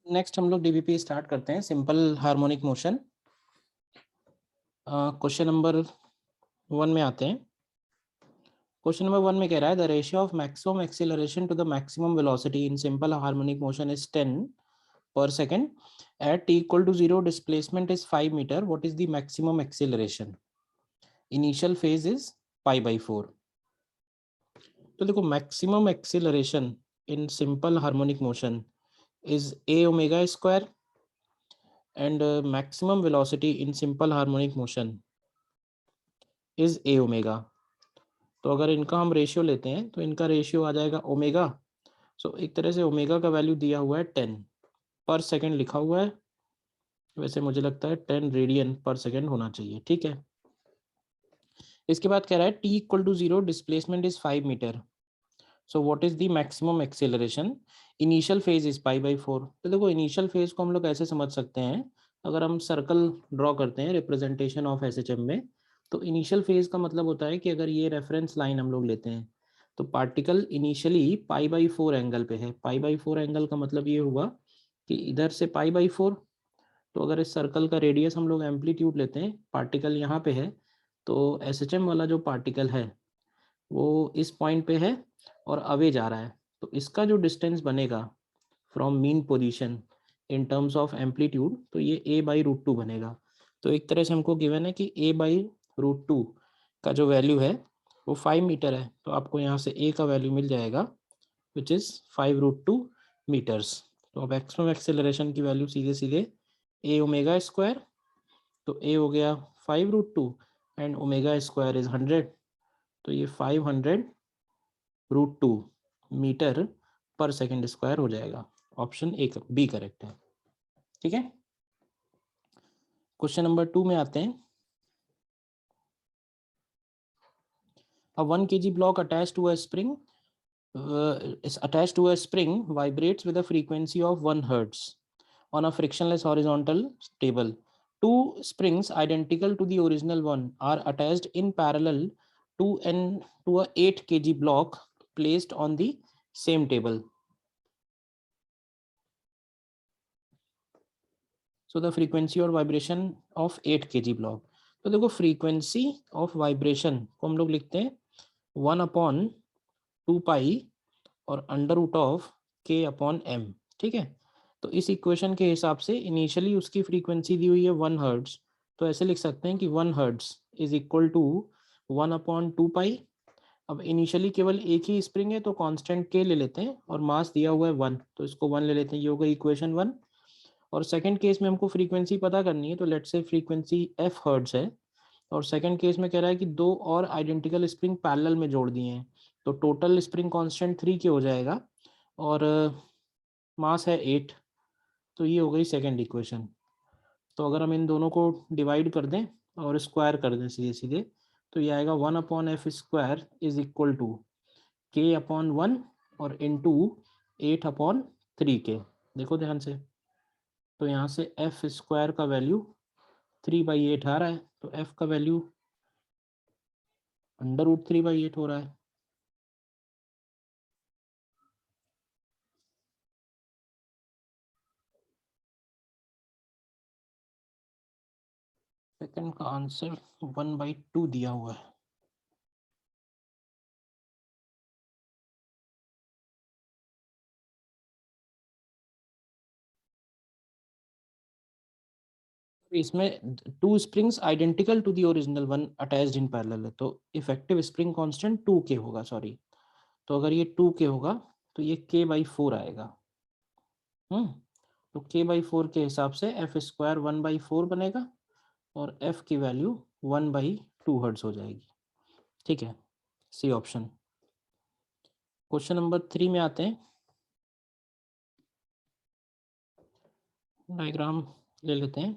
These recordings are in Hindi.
नेक्स्ट हम लोग डीबीपी स्टार्ट करते हैं, simple harmonic motion. Question number 1 में आते हैं। क्वेश्चन नंबर 1 में कह रहा है the ratio of maximum acceleration to the maximum velocity in simple harmonic motion is 10 per second at t equal to 0 displacement is 5 meter. What is the maximum acceleration? Initial phase is pi by 4. तो देखो maximum acceleration in simple harmonic motion is a omega square and maximum velocity in simple harmonic motion is a omega. तो अगर इनका हम रेशियो लेते हैं तो इनका रेशियो आ जाएगा ओमेगा। सो एक तरह से ओमेगा का वैल्यू दिया हुआ है 10 पर सेकेंड लिखा हुआ है, वैसे मुझे लगता है 10 रेडियन पर सेकेंड होना चाहिए। ठीक है, इसके बाद कह रहा है t equal to 0 displacement is 5 metre. So what is the maximum acceleration? Initial phase is pi by 4। तो देखो इनिशियल फेज को हम लोग ऐसे समझ सकते हैं, अगर हम सर्कल ड्रॉ करते हैं रिप्रेजेंटेशन ऑफ एसएचएम में, तो इनिशियल फेज का मतलब होता है कि अगर ये रेफरेंस लाइन हम लोग लेते हैं तो particle initially pi by 4 angle पे है। पाई बाई 4 एंगल का मतलब ये हुआ कि इधर से पाई बाई 4, तो अगर इस सर्कल का रेडियस हम लोग एम्पलीट्यूड लेते हैं, पार्टिकल यहाँ पे है, तो एसएचएम वाला जो पार्टिकल है वो इस पॉइंट पे है और अवे जा रहा है, तो इसका जो डिस्टेंस बनेगा from mean position in terms of amplitude, तो ये a बाई रूट टू बनेगा। तो एक तरह से हमको गिवन है कि a बाई रूट टू का जो वैल्यू है वो 5 मीटर है, तो आपको यहाँ से a का वैल्यू मिल जाएगा which is 5 root two metres. तो अब मैक्सिमम एक्सेलरेशन की वैल्यू सीधे सीधे a ओमेगा स्क्वायर, तो a हो गया 5 root two and omega square is 100, तो ये 500 root two metre per second square हो जाएगा। ऑप्शन ए बी करेक्ट है। ठीक है, क्वेश्चन नंबर 2 में आते हैं। A 1 kg block attached to a spring is attached to a spring vibrates with a frequency of 1 hertz on a frictionless horizontal table. Two springs identical to the original one are attached in parallel to a 8 kg block placed on the same table. So the frequency or vibration of 8 kg block. तो देखो फ्रीक्वेंसी ऑफ वाइब्रेशन को हम लोग लिखते हैं 1 अपॉन 2 पाई और under root of k upon m। ठीक है, तो इस इक्वेशन के हिसाब से इनिशियली उसकी फ्रीक्वेंसी दी हुई है 1 हर्ट्ज, तो ऐसे लिख सकते हैं कि 1 hertz is equal to 1 upon 2 pi. अब इनिशियली केवल एक ही स्प्रिंग है तो कांस्टेंट k ले लेते हैं और मास दिया हुआ है 1, तो इसको 1 ले लेते हैं, ये हो गई इक्वेशन 1। और सेकंड केस में हमको फ्रीक्वेंसी पता करनी है, तो let's say frequency f hertz है और सेकंड केस में कह रहा है कि 2 और आइडेंटिकल स्प्रिंग पैरेलल में जोड़ दिए हैं, तो टोटल स्प्रिंग कांस्टेंट 3 के हो जाएगा और मास है 8, तो ये हो गई सेकंड इक्वेशन। तो अगर हम इन दोनों को डिवाइड कर दें और स्क्वायर कर दें सीधे सीधे, तो ये आएगा 1 upon F square is equal to k upon 1 और इंटू 8 अपॉन 3 के। देखो ध्यान से, तो यहाँ से एफ स्क्वायर का वैल्यू 3/8 आ रहा है, तो एफ का वैल्यू अंडर रूट 3/8 हो रहा है। सेकंड का आंसर 1/2 दिया हुआ है। इसमें 2 springs identical to the original one attached in parallel है, तो इफेक्टिव स्प्रिंग कांस्टेंट 2k होगा, सॉरी, तो अगर ये 2k होगा तो ये k/4 आएगा। तो k/4 के हिसाब से एफ स्क्वायर 1/4 बनेगा और एफ की वैल्यू 1/2 हर्ट्ज हो जाएगी। ठीक है, सी ऑप्शन। क्वेश्चन नंबर 3 में आते हैं। डायग्राम ले लेते हैं।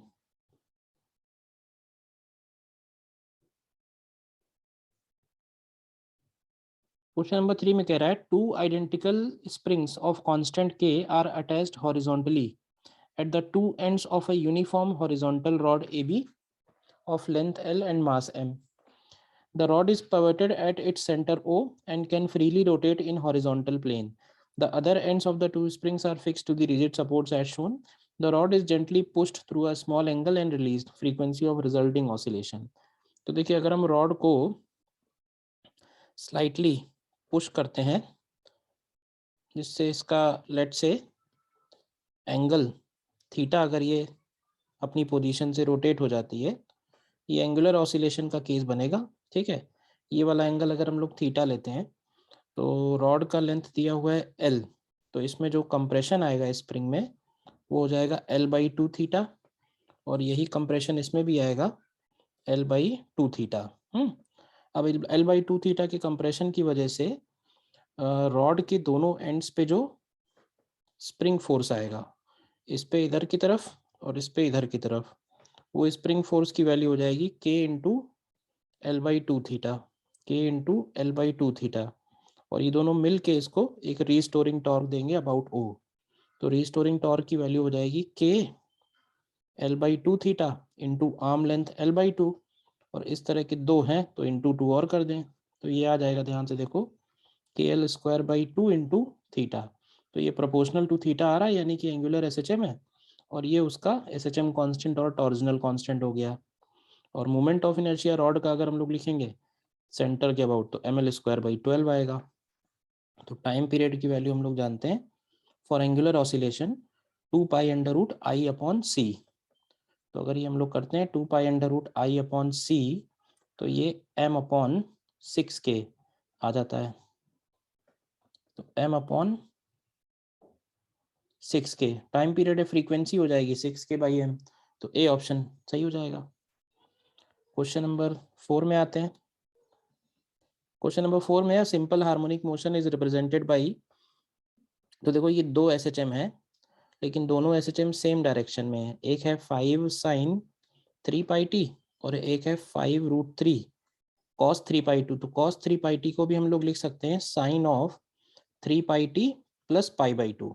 क्वेश्चन नंबर 3 में कह रहा है 2 identical springs of constant k are attached horizontally at the two ends of a uniform horizontal rod AB of length L and mass M. The rod is pivoted at its center O and can freely rotate in horizontal plane. The other ends of the two springs are fixed to the rigid supports as shown. The rod is gently pushed through a small angle and released. Frequency of resulting oscillation. तो देखिए अगर हम रॉड को स्लाइटली पुश करते हैं जिससे इसका लेट से एंगल थीटा अगर ये अपनी पोजीशन से रोटेट हो जाती है, ये एंगुलर ऑसिलेशन का केस बनेगा। ठीक है, ये वाला एंगल अगर हम लोग थीटा लेते हैं तो रॉड का लेंथ दिया हुआ है एल, तो इसमें जो कंप्रेशन आएगा स्प्रिंग में वो हो जाएगा L/2 थीटा, और यही कंप्रेशन इसमें भी आएगा L/2 थीटा। अब L/2 थीटा के कंप्रेशन की वजह से रॉड के दोनों एंड्स पे जो स्प्रिंग फोर्स आएगा, इस पे इधर की तरफ और इस पे इधर की तरफ, वो स्प्रिंग फोर्स की वैल्यू हो जाएगी K into L/2 theta, K into L/2 theta, और ये दोनों मिल के इसको एक रीस्टोरिंग टॉर्क देंगे अबाउट O। तो रीस्टोरिंग टॉर्क की वैल्यू हो जाएगी K L/2 theta into arm length L/2, और इस तरह के दो हैं तो इंटू 2 और कर दें तो ये आ जाएगा, ध्यान से देखो, KL²/2 इंटू थीटा। तो ये प्रोपोर्शनल टू थीटा आ रहा है, यानी कि एंगुलर SHM है, और ये उसका SHM कांस्टेंट और टॉर्जनल कांस्टेंट हो गया। और मोमेंट ऑफ इनर्शिया रॉड का अगर हम लोग लिखेंगे सेंटर के अबाउट तो ML²/12 आएगा। तो टाइम पीरियड की वैल्यू हम लोग जानते हैं फॉर एंगुलर ऑसिलेशन 2π√I/c। तो अगर ये हम लोग करते हैं 2π√I/c तो ये m/6k आ जाता है। तो m/6k टाइम पीरियड है, फ्रीक्वेंसी हो जाएगी 6k/m, तो ए ऑप्शन सही हो जाएगा। क्वेश्चन नंबर 4 में आते हैं। क्वेश्चन नंबर 4 में simple harmonic motion is represented by, तो देखो ये दो SHM है लेकिन दोनों SHM सेम डायरेक्शन में है। एक है 5 sin 3πt और एक है 5√3 cos 3π2। तो cos 3πt को भी हम लोग लिख सकते हैं साइन ऑफ 3πt प्लस π/2।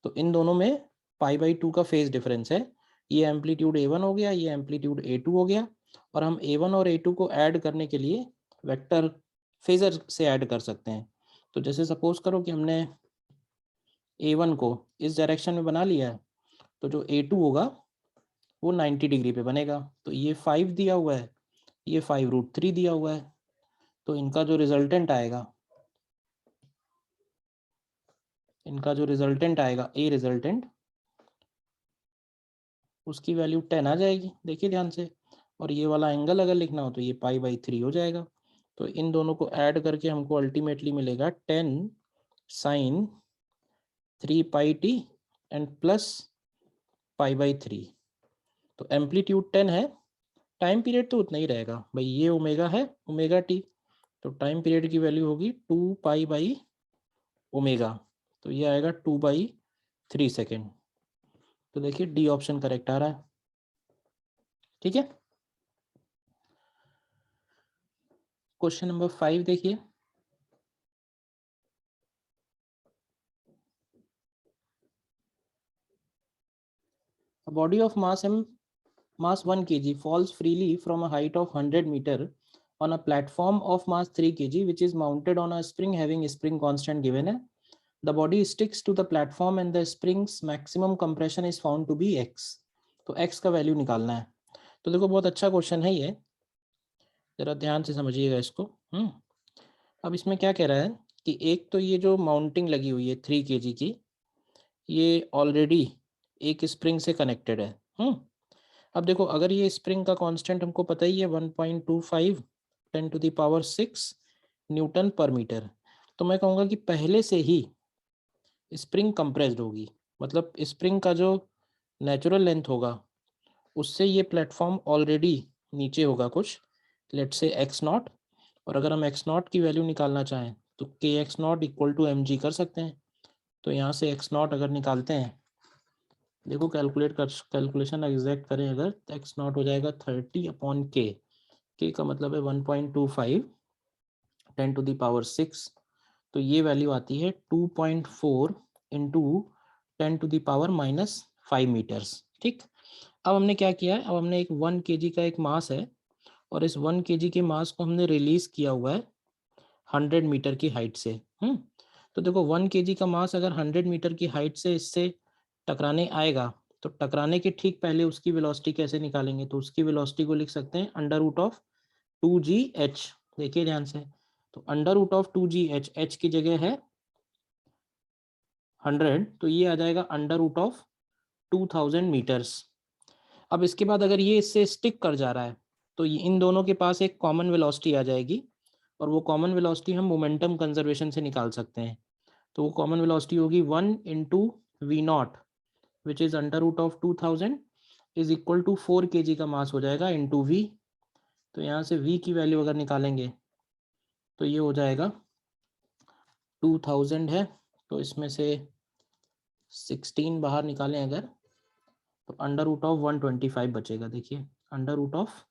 तो इन दोनों में π/2 का फेज डिफरेंस है। ये एम्पलीट्यूड A1 हो गया, ये एम्पलीट्यूड A2 हो गया, और हम A1 और A2 को ऐड करने के लिए वेक्टर फेजर से ऐड कर सकते हैं। तो जैसे सपोज करो कि हमने A1 को इस डायरेक्शन में बना लिया है, तो जो A2 होगा वो 90 डिग्री पे बनेगा। तो ये 5 दिया हुआ है, ये 5√3 दिया हुआ है, तो इनका जो रिजल्टेंट आएगा A रिजल्टेंट, उसकी वैल्यू 10 आ जाएगी। देखिए ध्यान से, और ये वाला एंगल अगर लिखना हो तो ये π/3 हो जाएगा। तो इन दोनों को ऐड करके हमको अल्टीमेटली मिलेगा 10 sin 3πt एंड प्लस π/3। तो एम्पलीट्यूड 10 है, टाइम पीरियड तो उतना ही रहेगा भाई, ये ओमेगा है ω/t, तो टाइम पीरियड की वैल्यू होगी 2π/ω, तो ये आएगा 2/3 सेकेंड। तो देखिए डी ऑप्शन करेक्ट आ रहा है। ठीक है, क्वेश्चन नंबर 5 देखिए। A body of mass 1 kg falls freely from a height of 100 meter on a platform of mass 3 kg which is mounted on a spring having a spring constant given है. The body sticks to the platform and the spring's maximum compression is found to be x. तो x का वैल्यू निकालना है। तो देखो बहुत अच्छा क्वेश्चन है ये, जरा ध्यान से समझिएगा इसको। अब इसमें क्या कह रहा है कि एक तो ये जो माउंटिंग लगी हुई है 3 kg की, ये ऑलरेडी एक स्प्रिंग से कनेक्टेड है। अब देखो अगर ये स्प्रिंग का कांस्टेंट हमको पता ही है 1.25 10⁶ न्यूटन पर मीटर, तो मैं कहूँगा कि पहले से ही स्प्रिंग कंप्रेस्ड होगी, मतलब स्प्रिंग का जो नेचुरल लेंथ होगा उससे ये प्लेटफॉर्म ऑलरेडी नीचे होगा कुछ, लेट्स से x0। और अगर हम x0 की वैल्यू निकालना चाहें तो kx0 = mg कर सकते हैं। तो यहाँ से x0 अगर निकालते हैं, देखो कैलकुलेशन एग्जैक्ट करें अगर, तो x0 हो जाएगा 30/k। k का मतलब है 1.25 10⁶, तो ये वैल्यू आती है 2.4 इंटू 10⁻⁻5 मीटर्स। ठीक, अब हमने क्या किया है, अब हमने एक 1 kg का एक मास है, और इस 1 kg के मास को हमने रिलीज किया हुआ है 100 मीटर की हाइट से। तो तो देखो 1 kg का मास अगर 100 मीटर की हाइट से इससे टकराने आएगा, तो टकराने के ठीक पहले उसकी वेलोसिटी कैसे निकालेंगे? तो उसकी वेलोसिटी को लिख सकते हैं अंडर रूट ऑफ 2gh। देखिए ध्यान से, तो under root of 2gh, h की जगह है 100, तो ये आ जाएगा अंडर रूट ऑफ 2000 मीटर्स। अब इसके बाद अगर ये इससे स्टिक कर जा रहा है, तो इन दोनों के पास एक कॉमन वेलोसिटी आ जाएगी, और वो कॉमन वेलोसिटी हम मोमेंटम कंजर्वेशन से निकाल सकते हैं। तो वो कॉमन वेलोसिटी होगी 1 into V naught which is under root of 2000 is equal to 4 kg का मास हो जाएगा इंटू वी। तो यहाँ से v की वैल्यू अगर निकालेंगे तो ये हो जाएगा 2000 है, तो इसमें से 16 बाहर निकालें अगर, तो अंडर रूट ऑफ 125 बचेगा। देखिए under root of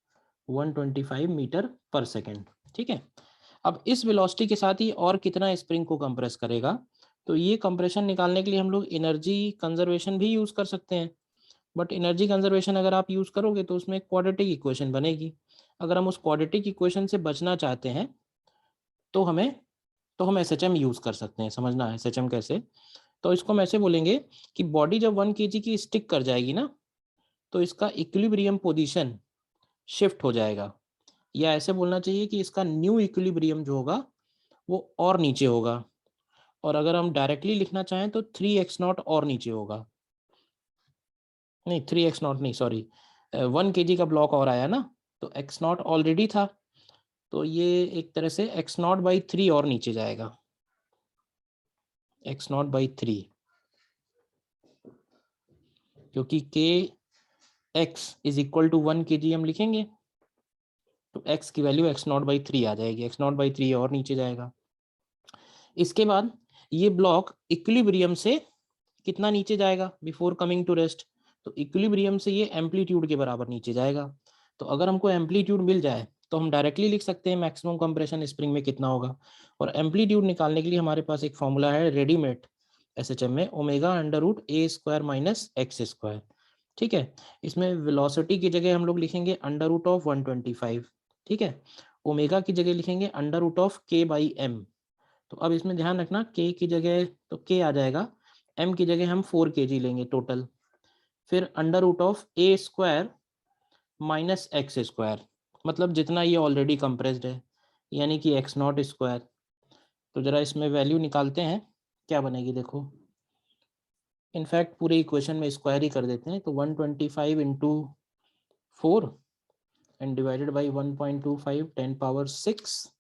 125 metre per second. ठीक है, अब इस वेलोसिटी के साथ ही और कितना स्प्रिंग को कंप्रेस करेगा, तो ये कंप्रेशन निकालने के लिए हम लोग एनर्जी कंजर्वेशन भी यूज़ कर सकते हैं। बट एनर्जी कंजर्वेशन अगर आप यूज़ करोगे तो उसमें क्वाड्रेटिक इक्वेशन बनेगी। अगर हम उस क्वाड्रेटिक इक्वेशन से बचना चाहते हैं तो हम SHM यूज़ कर सकते हैं। समझना है SHM कैसे, तो इसको हम ऐसे बोलेंगे कि बॉडी जब 1 kg की स्टिक कर जाएगी ना, तो इसका इक्विलिब्रियम पोजीशन शिफ्ट हो जाएगा, या ऐसे बोलना चाहिए कि इसका न्यू इक्विलिब्रियम जो होगा वो और नीचे होगा। और अगर हम डायरेक्टली लिखना चाहें तो 3x0 और नीचे होगा। नहीं 3x0 नहीं, सॉरी, 1 kg का ब्लॉक और आया ना, तो x0 ऑलरेडी था, तो ये एक तरह से x0/3 और नीचे जाएगा, x0/3, क्योंकि kx is equal to 1 kg हम लिखेंगे, तो x की वैल्यू x0/3 आ जाएगी, x0/3 और नीचे जाएगा। इसके बाद ये ब्लॉक इक्विलिब्रियम से कितना नीचे जाएगा बिफोर कमिंग टू रेस्ट, तो इक्विलिब्रियम से ये एम्पलीट्यूड के बराबर नीचे जाएगा। तो अगर हमको एम्पलीट्यूड मिल जाए तो हम डायरेक्टली लिख सकते हैं मैक्सिमम कंप्रेशन स्प्रिंग में कितना होगा। और एम्पलीट्यूड निकालने के लिए हमारे पास एक फॉर्मूला है रेडीमेड SHM में, omega under root a square minus x square. ठीक है, इसमें वेलोसिटी की जगह हम लोग लिखेंगे अंडर रूट ऑफ 125। ठीक है, ओमेगा की जगह लिखेंगे अंडर रूट ऑफ k/m। तो अब इसमें ध्यान रखना, k की जगह तो k आ जाएगा, m की जगह हम 4 kg लेंगे टोटल, फिर under root of a square minus x square, मतलब जितना ये ऑलरेडी कंप्रेस्ड है, यानी कि x0 स्क्वायर। तो जरा इसमें वैल्यू निकालते हैं, क्या बनेगी देखो। इनफैक्ट पूरे इक्वेशन में स्क्वायर ही कर देते हैं, तो 125 इंटू 4 एंड डिवाइडेड बाई 1.25 10⁻6।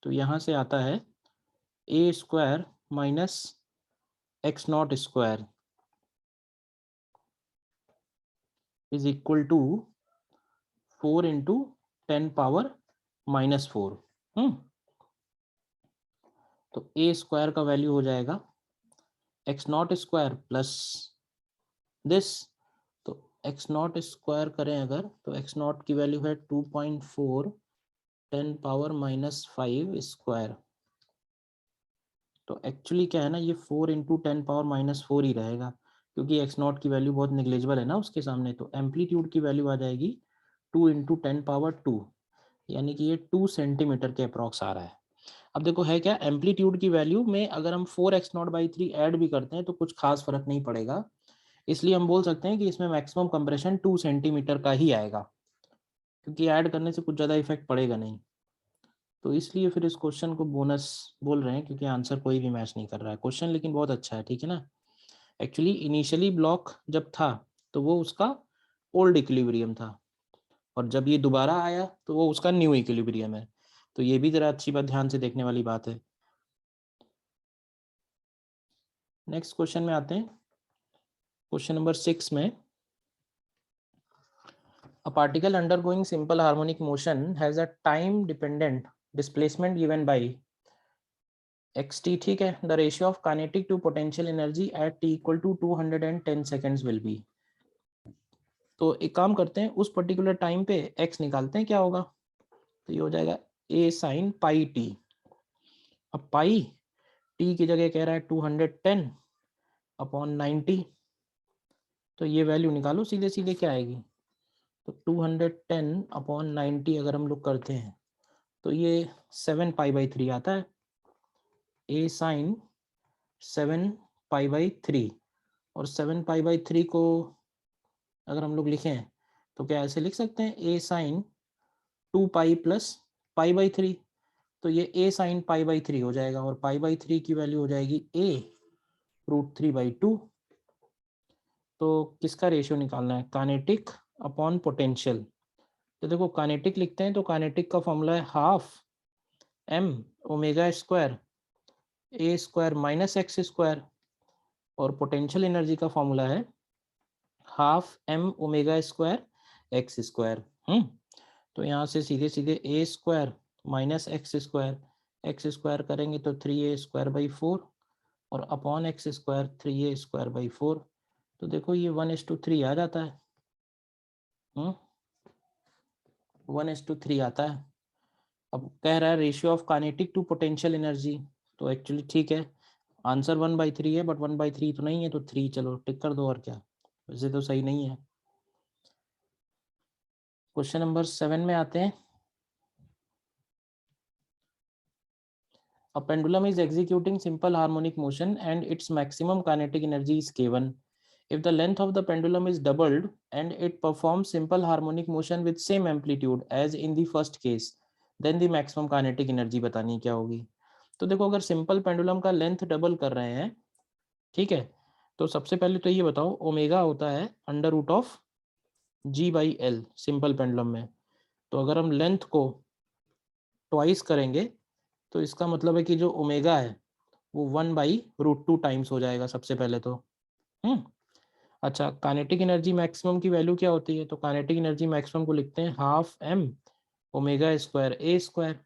तो यहाँ से आता है a square minus x0 square is equal to 4 into 10⁻⁻4। तो a स्क्वायर का वैल्यू हो जाएगा x0 स्क्वायर प्लस दिस, तो x0 स्क्वायर करें अगर, तो x0 की वैल्यू है 2.4 10⁻⁻5 स्क्वायर। तो एक्चुअली क्या है ना, ये 4 इंटू 10⁻⁻4 ही रहेगा, क्योंकि x0 की वैल्यू बहुत निग्लेजिबल है ना उसके सामने। तो एम्पलीट्यूड की वैल्यू आ जाएगी 2 इंटू 10⁻2, यानी कि ये 2 सेंटीमीटर के अप्रॉक्स आ रहा है। अब देखो है क्या, एम्पलीट्यूड की वैल्यू में अगर हम 4x0/3 ऐड भी करते हैं तो कुछ खास फर्क नहीं पड़ेगा, इसलिए हम बोल सकते हैं कि इसमें मैक्सिमम कंप्रेशन 2 सेंटीमीटर का ही आएगा, क्योंकि ऐड करने से कुछ ज़्यादा इफेक्ट पड़ेगा नहीं। तो इसलिए फिर इस क्वेश्चन को बोनस बोल रहे हैं, क्योंकि आंसर कोई भी मैच नहीं कर रहा है। क्वेश्चन लेकिन बहुत अच्छा है, ठीक है ना। एक्चुअली इनिशियली ब्लॉक जब था तो वो उसका ओल्ड इक्विलिब्रियम था, और जब ये दोबारा आया तो वो उसका न्यू इक्विलिब्रियम है। तो ये भी जरा अच्छी बात, ध्यान से देखने वाली बात है। नेक्स्ट क्वेश्चन में आते हैं, क्वेश्चन नंबर 6 में, a particle undergoing simple harmonic motion has a time dependent displacement given by xt, ठीक है, the ratio of kinetic to potential energy at t equal to 210 seconds will be। तो एक काम करते हैं, उस पर्टिकुलर टाइम पे x निकालते हैं क्या होगा, तो ये हो जाएगा a sin पाई t। अब पाई t की जगह कह रहा है 210/90, तो ये वैल्यू निकालो सीधे सीधे, क्या आएगी, तो 210/90 अगर हम लोग करते हैं तो ये 7π/3 आता है। ए साइन 7π/3, और 7π/3 को अगर हम लोग लिखें तो क्या ऐसे लिख सकते हैं, ए साइन 2π + π/3, तो ये a साइन π/3 हो जाएगा, और π/3 की वैल्यू हो जाएगी a√3/2। तो किसका रेशियो निकालना है, काइनेटिक अपॉन पोटेंशियल। तो देखो काइनेटिक लिखते हैं तो काइनेटिक का फॉर्मूला है half m omega square a square minus x square, और पोटेंशियल एनर्जी का फॉर्मूला है half m omega square x square. तो यहाँ से सीधे सीधे a square minus x square करेंगे तो 3a²/4, और अपॉन एक्स स्क्वायर 3a²/4। तो देखो ये 1:3 आ जाता है, 1:3 आता है। अब कह रहा है ratio of kinetic to potential energy, तो एक्चुअली ठीक है, आंसर 1/3 है, बट 1/3 तो नहीं है, तो 3 चलो टिक कर दो, और क्या, वैसे तो सही नहीं है। क्वेश्चन नंबर 7 में आते हैं। A pendulum is executing simple harmonic motion and its maximum kinetic energy is k1. If the length of the pendulum is doubled and it performs simple harmonic motion with same amplitude as in the first case, then the maximum kinetic energy बतानी क्या होगी। तो देखो अगर सिंपल पेंडुलम का लेंथ डबल कर रहे हैं, ठीक है, तो सबसे पहले तो ये बताओ ओमेगा होता है √g/l सिंपल पेंडुलम में, तो अगर हम लेंथ को ट्वाइस करेंगे तो इसका मतलब है कि जो ओमेगा है वो 1/√2 टाइम्स हो जाएगा सबसे पहले तो। अच्छा, काइनेटिक एनर्जी मैक्सिमम की वैल्यू क्या होती है, तो काइनेटिक एनर्जी मैक्सिमम को लिखते हैं half m omega square a square.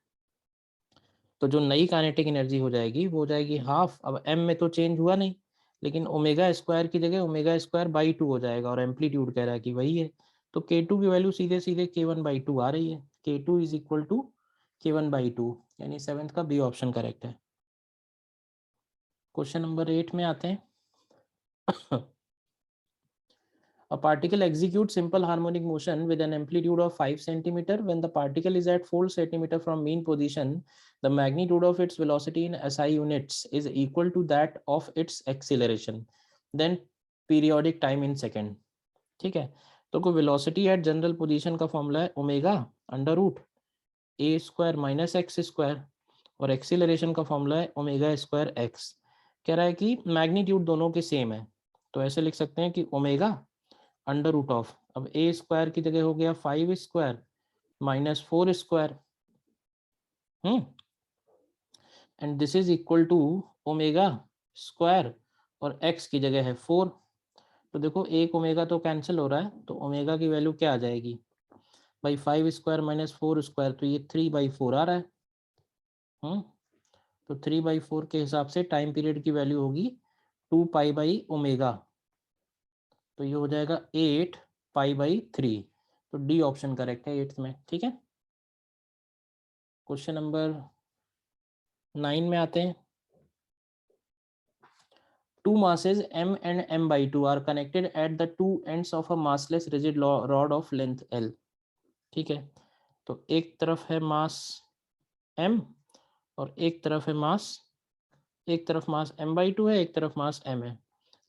तो जो नई काइनेटिक एनर्जी हो जाएगी वो हो जाएगी हाफ, अब m में तो चेंज हुआ नहीं, लेकिन ओमेगा स्क्वायर की जगह ओमेगा²/2 हो जाएगा, और एम्पलीट्यूड कह रहा है कि वही है, तो k2 की वैल्यू सीधे सीधे k1/2 आ रही है, k2 = k1/2, यानी 7th का बी ऑप्शन करेक्ट है। क्वेश्चन नंबर 8 में आते हैं। A particle executes simple harmonic motion with an amplitude of 5 cm. When the particle is at 4 cm from mean position, the magnitude of its velocity in SI units is equal to that of its acceleration. Then periodic time in second. ठीक है, तो कोई वेलोसिटी एट जनरल पोजीशन का फॉर्मूला है omega √a² minus x square, और एक्सीलरेशन का फॉर्मूला है ओमेगा² x। कह रहा है कि मैग्नीट्यूड दोनों के सेम है, तो ऐसे लिख सकते हैं कि ओमेगा √, अब a² की जगह हो गया 5² minus 4², and this is equal to omega और x की जगह है 4। तो देखो एक ओमेगा तो कैंसिल हो रहा है, तो ओमेगा की वैल्यू क्या आ जाएगी भाई, 5² माइनस 4², तो ये 3/4 आ रहा है। तो 3/4 के हिसाब से टाइम पीरियड की वैल्यू होगी 2π/ω, तो ये हो जाएगा 8π/3। तो डी ऑप्शन करेक्ट है 8th में, ठीक है। क्वेश्चन नंबर 9 में आते हैं। Two masses m and m/2 are connected at the two ends of a massless rigid rod of length l, ठीक है, तो एक तरफ है मास m और एक तरफ मास m/2 है, एक तरफ मास m है,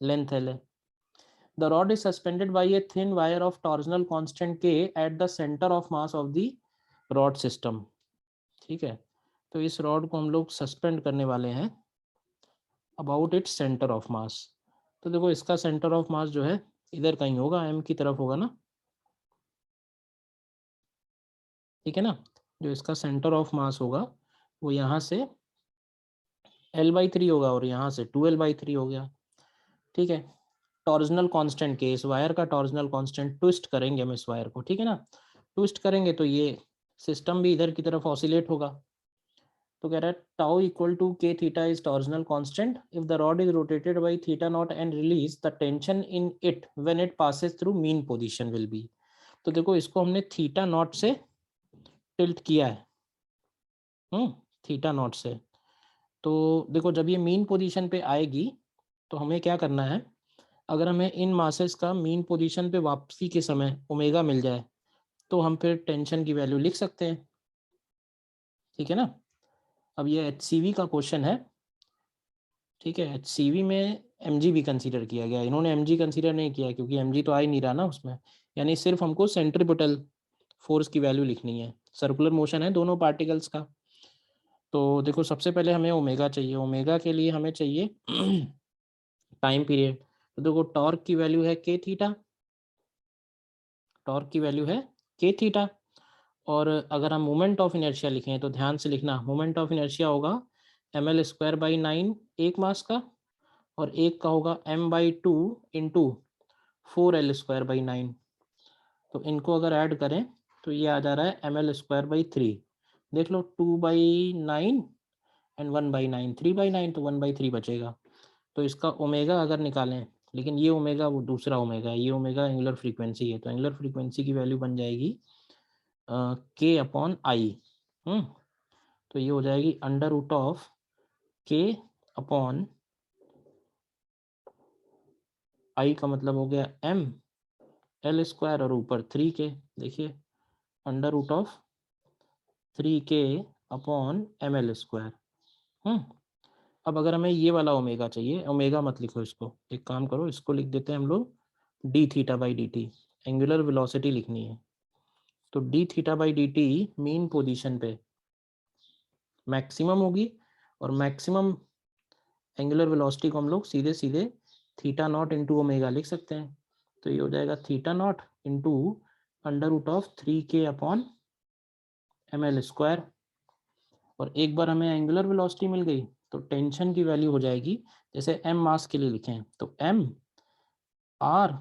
लेंथ l है। The rod is suspended by a thin wire of torsional constant k at the center of mass of the rod system, ठीक है, तो इस रॉड को हम लोग सस्पेंड करने वाले हैं about its centre of mass. तो देखो इसका सेंटर ऑफ मास जो है इधर कहीं होगा, m की तरफ होगा ना, ठीक है ना, जो इसका सेंटर ऑफ मास होगा वो यहाँ से l/3 होगा, और यहाँ से 2l/3 हो गया, ठीक है। टॉर्जनल कांस्टेंट के, इस वायर का टॉर्जनल कांस्टेंट ट्विस्ट करेंगे हम इस वायर को, ठीक है ना, ट्विस्ट करेंगे तो ये सिस्टम भी इधर की तरफ ऑसिलेट होगा। तो कह रहा है tau equal to k theta is torsional constant if the rod is rotated by θ0 and release the tension in it when it passes through mean position will be. तो देखो इसको हमने θ0 से टिल्ट किया है, θ0 से, तो देखो जब ये मीन पोजीशन पे आएगी तो हमें क्या करना है, अगर हमें इन मासेस का मीन पोजीशन पे वापसी के समय ओमेगा मिल जाए तो हम फिर टेंशन की वैल्यू लिख सकते हैं, ठीक है ना। अब ये HCV का क्वेश्चन है, ठीक है, HCV में mg भी कंसीडर किया गया, इन्होंने mg कंसीडर नहीं किया क्योंकि mg तो आ ही नहीं रहा ना उसमें, यानी सिर्फ हमको सेंट्रीपिटल फोर्स की वैल्यू लिखनी है, सर्कुलर मोशन है दोनों पार्टिकल्स का। तो देखो सबसे पहले हमें ओमेगा चाहिए, ओमेगा के लिए हमें चाहिए टाइम पीरियड। तो देखो टॉर्क की वैल्यू है के थीटा, टॉर्क की वैल्यू है के थीटा। और अगर हम मोमेंट ऑफ इनर्शिया लिखें तो ध्यान से लिखना, मोमेंट ऑफ इनर्शिया होगा ml²/9 एक मास का, और एक का होगा m/2 इंटू 4l²/9। तो इनको अगर ऐड करें तो ये आ जा रहा है ml²/3। देख लो 2/9 एंड 1/9, 3/9 तो 1/3 बचेगा। तो इसका ओमेगा अगर निकालें, लेकिन ये ओमेगा वो दूसरा ओमेगा है, ये ओमेगा एंगुलर फ्रीक्वेंसी है, तो एंगुलर फ्रीक्वेंसी की वैल्यू बन जाएगी k/i। तो ये हो जाएगी √k/, i का मतलब हो गया m, l² और ऊपर 3k। देखिए √3k/ml²। अब अगर हमें ये वाला ओमेगा चाहिए, ओमेगा मत लिखो इसको, एक काम करो इसको लिख देते हैं हम लोग d(θ/dt), एंगुलर वेलोसिटी लिखनी है। तो d(θ/dt) मीन पोजीशन पे मैक्सिमम होगी, और मैक्सिमम एंगुलर वेलोसिटी को हम लोग सीधे सीधे θ0 इंटू ओमेगा लिख सकते हैं। तो ये हो जाएगा θ0 इंटू √3k/ml²। और एक बार हमें एंगुलर वेलोसिटी मिल गई तो टेंशन की वैल्यू हो जाएगी, जैसे m मास के लिए लिखें तो m r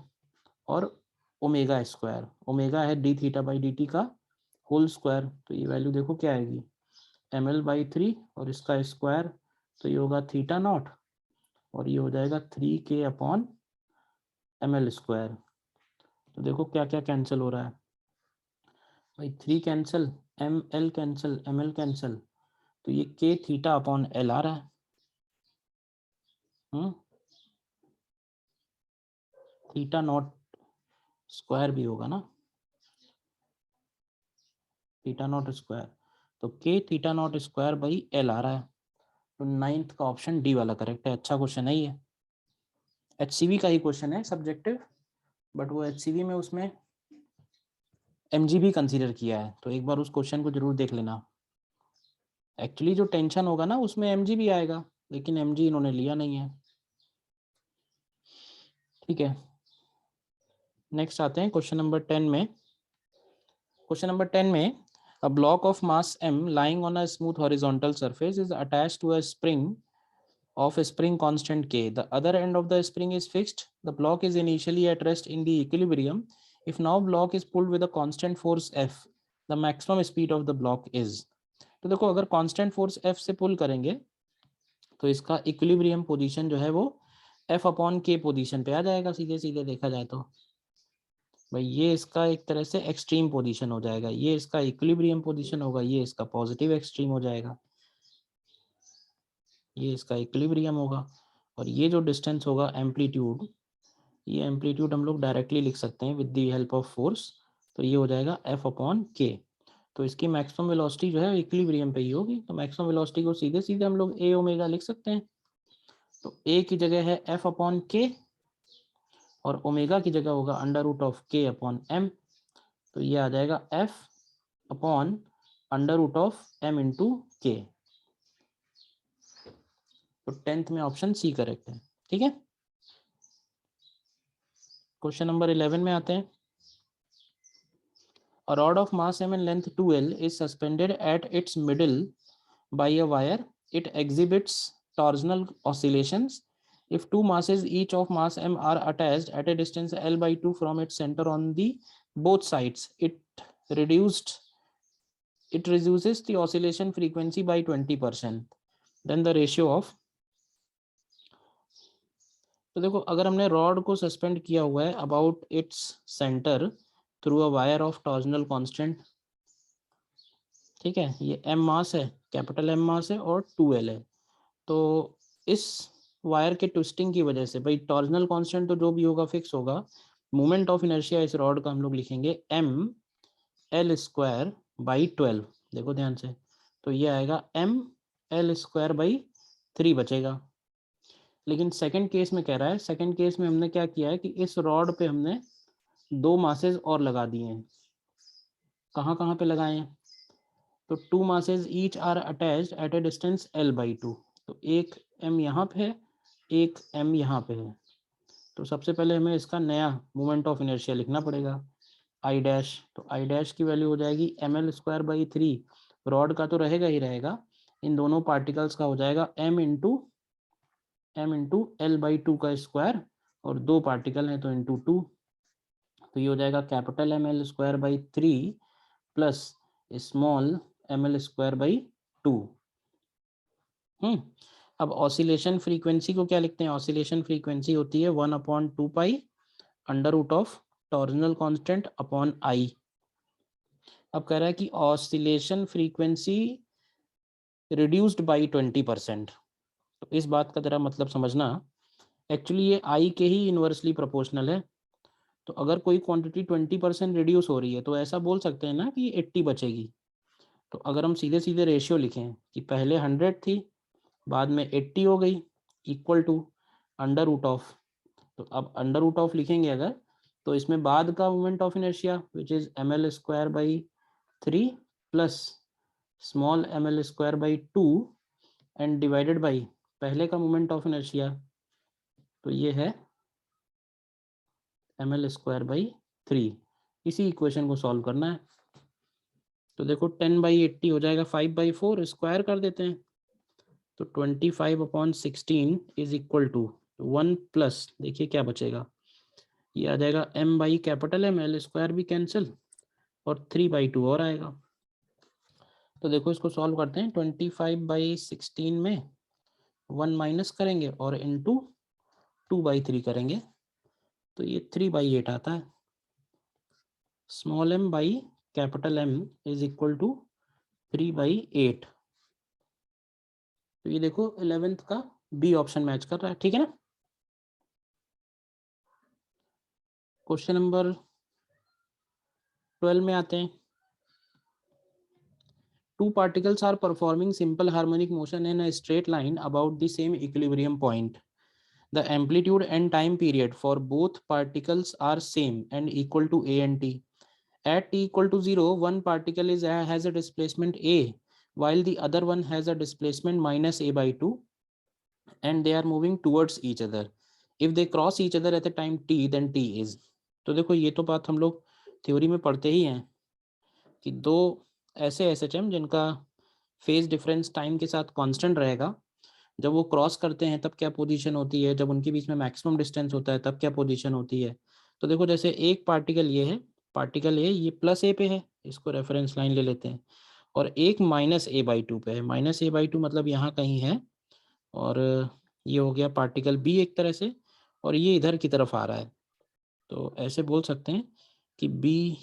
और ओमेगा², ओमेगा है d(θ/dt) का होल स्क्वायर। तो ये वैल्यू देखो क्या आएगी, ml/3 और इसका स्क्वायर, तो ये होगा θ0 और ये हो जाएगा 3k/ml²। तो देखो क्या क्या कैंसिल हो रहा है भाई, 3 cancel, ml cancel, ml cancel, तो ये k(θ/l) आ रहा है। θ0 स्क्वायर भी होगा ना, θ0², तो k(θ0²/l) आ रहा है। तो 9th का ऑप्शन डी वाला करेक्ट है। अच्छा क्वेश्चन है ये, HCV का ही क्वेश्चन है सब्जेक्टिव, बट वो HCV में उसमें mg भी कंसीडर किया है, तो एक बार उस क्वेश्चन को जरूर देख लेना। एक्चुअली जो टेंशन होगा ना उसमें mg भी आएगा, लेकिन mg इन्होंने लिया नहीं है। ठीक है, नेक्स्ट आते हैं क्वेश्चन नंबर 10 में। क्वेश्चन नंबर 10 में, a block of mass m lying on a smooth horizontal surface is attached to a spring of a spring constant k. The other end of the spring is fixed. The block is initially at rest in the equilibrium. If now block is pulled with a constant force F, the maximum speed of the block is. तो देखो अगर कांस्टेंट फोर्स F से पुल करेंगे तो इसका इक्विलिब्रियम पोजीशन जो है वो F/k पोजीशन पे आ जाएगा, सीधे सीधे देखा जाए तो भाई ये इसका एक तरह से एक्सट्रीम पोजीशन हो जाएगा, ये इसका इक्विलिब्रियम पोजीशन होगा, ये इसका पॉजिटिव एक्सट्रीम हो जाएगा, ये इसका इक्विलिब्रियम होगा। और ये जो डिस्टेंस होगा एम्पलीट्यूड, ये एम्पलीट्यूड हम लोग डायरेक्टली लिख सकते हैं with the help of force, तो ये हो जाएगा F/k। तो इसकी मैक्सिमम वेलोसिटी जो है इक्विलिब्रियम पे ही होगी, तो मैक्सिमम वेलोसिटी को सीधे सीधे हम लोग a ओमेगा लिख सकते हैं। तो a की जगह है F/k और ओमेगा की जगह होगा √k/m। तो ये आ जाएगा F/(m)/k। तो 10th में ऑप्शन सी करेक्ट है। ठीक है, क्वेश्चन नंबर 11 में आते हैं। A rod of mass m and length 2l is suspended at its middle by a wire. It exhibits torsional oscillations. If two masses each of mass m are attached at a distance l/2 from its center on the both sides, it reduces the oscillation frequency by 20%. Then the ratio of, तो देखो अगर हमने रॉड को सस्पेंड किया हुआ है about its centre through a wire of torsional constant, ठीक है, ये m मास है, कैपिटल M मास है और 2l है, तो इस वायर के ट्विस्टिंग की वजह से भाई टॉर्जनल कांस्टेंट तो जो भी होगा फिक्स होगा, मोमेंट ऑफ इनर्शिया इस रॉड का हम लोग लिखेंगे ml²/12। देखो ध्यान से, तो ये आएगा ml²/3 बचेगा। लेकिन सेकंड केस में कह रहा है, सेकंड केस में हमने क्या किया है कि इस रॉड पे हमने 2 मासेज और लगा दिए हैं। कहाँ कहाँ पे लगाए हैं? तो 2 masses each are attached at a distance L/2। तो एक M यहाँ पे है, एक M यहाँ पे है। तो सबसे पहले हमें इसका नया मोमेंट ऑफ इनर्शिया लिखना पड़ेगा, I डैश। तो I डैश की वैल्यू हो जाएगी ml²/3। रॉड का तो रहेगा ही रहेगा, इन दोनों पार्टिकल्स का हो जाएगा m इंटू L/2 का स्क्वायर, और 2 पार्टिकल हैं तो इंटू 2। तो ये हो जाएगा capital ml²/3 plus small ml²/2। अब ऑसिलेशन फ्रीक्वेंसी को क्या लिखते हैं? ऑसिलेशन फ्रीक्वेंसी होती है 1/2 under root of torsional constant upon I। अब कह रहा है कि ऑसिलेशन फ्रीक्वेंसी रिड्यूस्ड बाई 20%। तो इस बात का जरा मतलब समझना, एक्चुअली ये I के ही इन्वर्सली प्रोपोर्शनल है। तो अगर कोई क्वांटिटी 20% रिड्यूस हो रही है तो ऐसा बोल सकते हैं ना कि 80 बचेगी। तो अगर हम सीधे सीधे रेशियो लिखें कि पहले 100 थी, बाद में 80 हो गई, equal to under root of. तो अब अंडर रूट ऑफ लिखेंगे अगर, तो इसमें बाद का moment of inertia which is ml²/3 plus small ml²/2 and divided by पहले का मोमेंट ऑफ इनर्शिया, तो ये है ml²/3। इसी इक्वेशन को सॉल्व करना है। तो देखो 10/80 हो जाएगा 5/4, स्क्वायर कर देते हैं। तो 25/16 इज इक्वल टू 1 प्लस, देखिए क्या बचेगा, ये आ जाएगा M/M, L² भी कैंसिल, और 3/2 और आएगा। तो देखो इसको सॉल्व करते हैं। 25/16 में 1 माइनस करेंगे और इंटू 2/3 करेंगे, तो ये 3/8 आता है। Small m/M is equal to 3/8। तो ये देखो 11th का बी ऑप्शन मैच कर रहा है, ठीक है ना। क्वेश्चन नंबर 12 में आते हैं। Two particles are performing simple harmonic motion in a straight line about the same equilibrium point. The amplitude and time period for both particles are same and equal to a and t. At t equal to 0, one particle has a displacement a, while the other one has a displacement minus a/2, and they are moving towards each other. If they cross each other at the time t, then t is. तो देखो ये तो बात हम लोग थ्योरी में पढ़ते ही हैं कि दो ऐसे SHM जिनका फेज डिफरेंस टाइम के साथ कांस्टेंट रहेगा, जब वो क्रॉस करते हैं तब क्या पोजीशन होती है, जब उनके बीच में मैक्सिमम डिस्टेंस होता है तब क्या पोजीशन होती है। तो देखो जैसे एक पार्टिकल ये है, पार्टिकल ये प्लस ए पे है, इसको रेफरेंस लाइन ले लेते हैं, और एक -a/2 पे है। -a/2 मतलब यहाँ कहीं है, और ये हो गया पार्टिकल बी एक तरह से, और ये इधर की तरफ आ रहा है। तो ऐसे बोल सकते हैं कि बी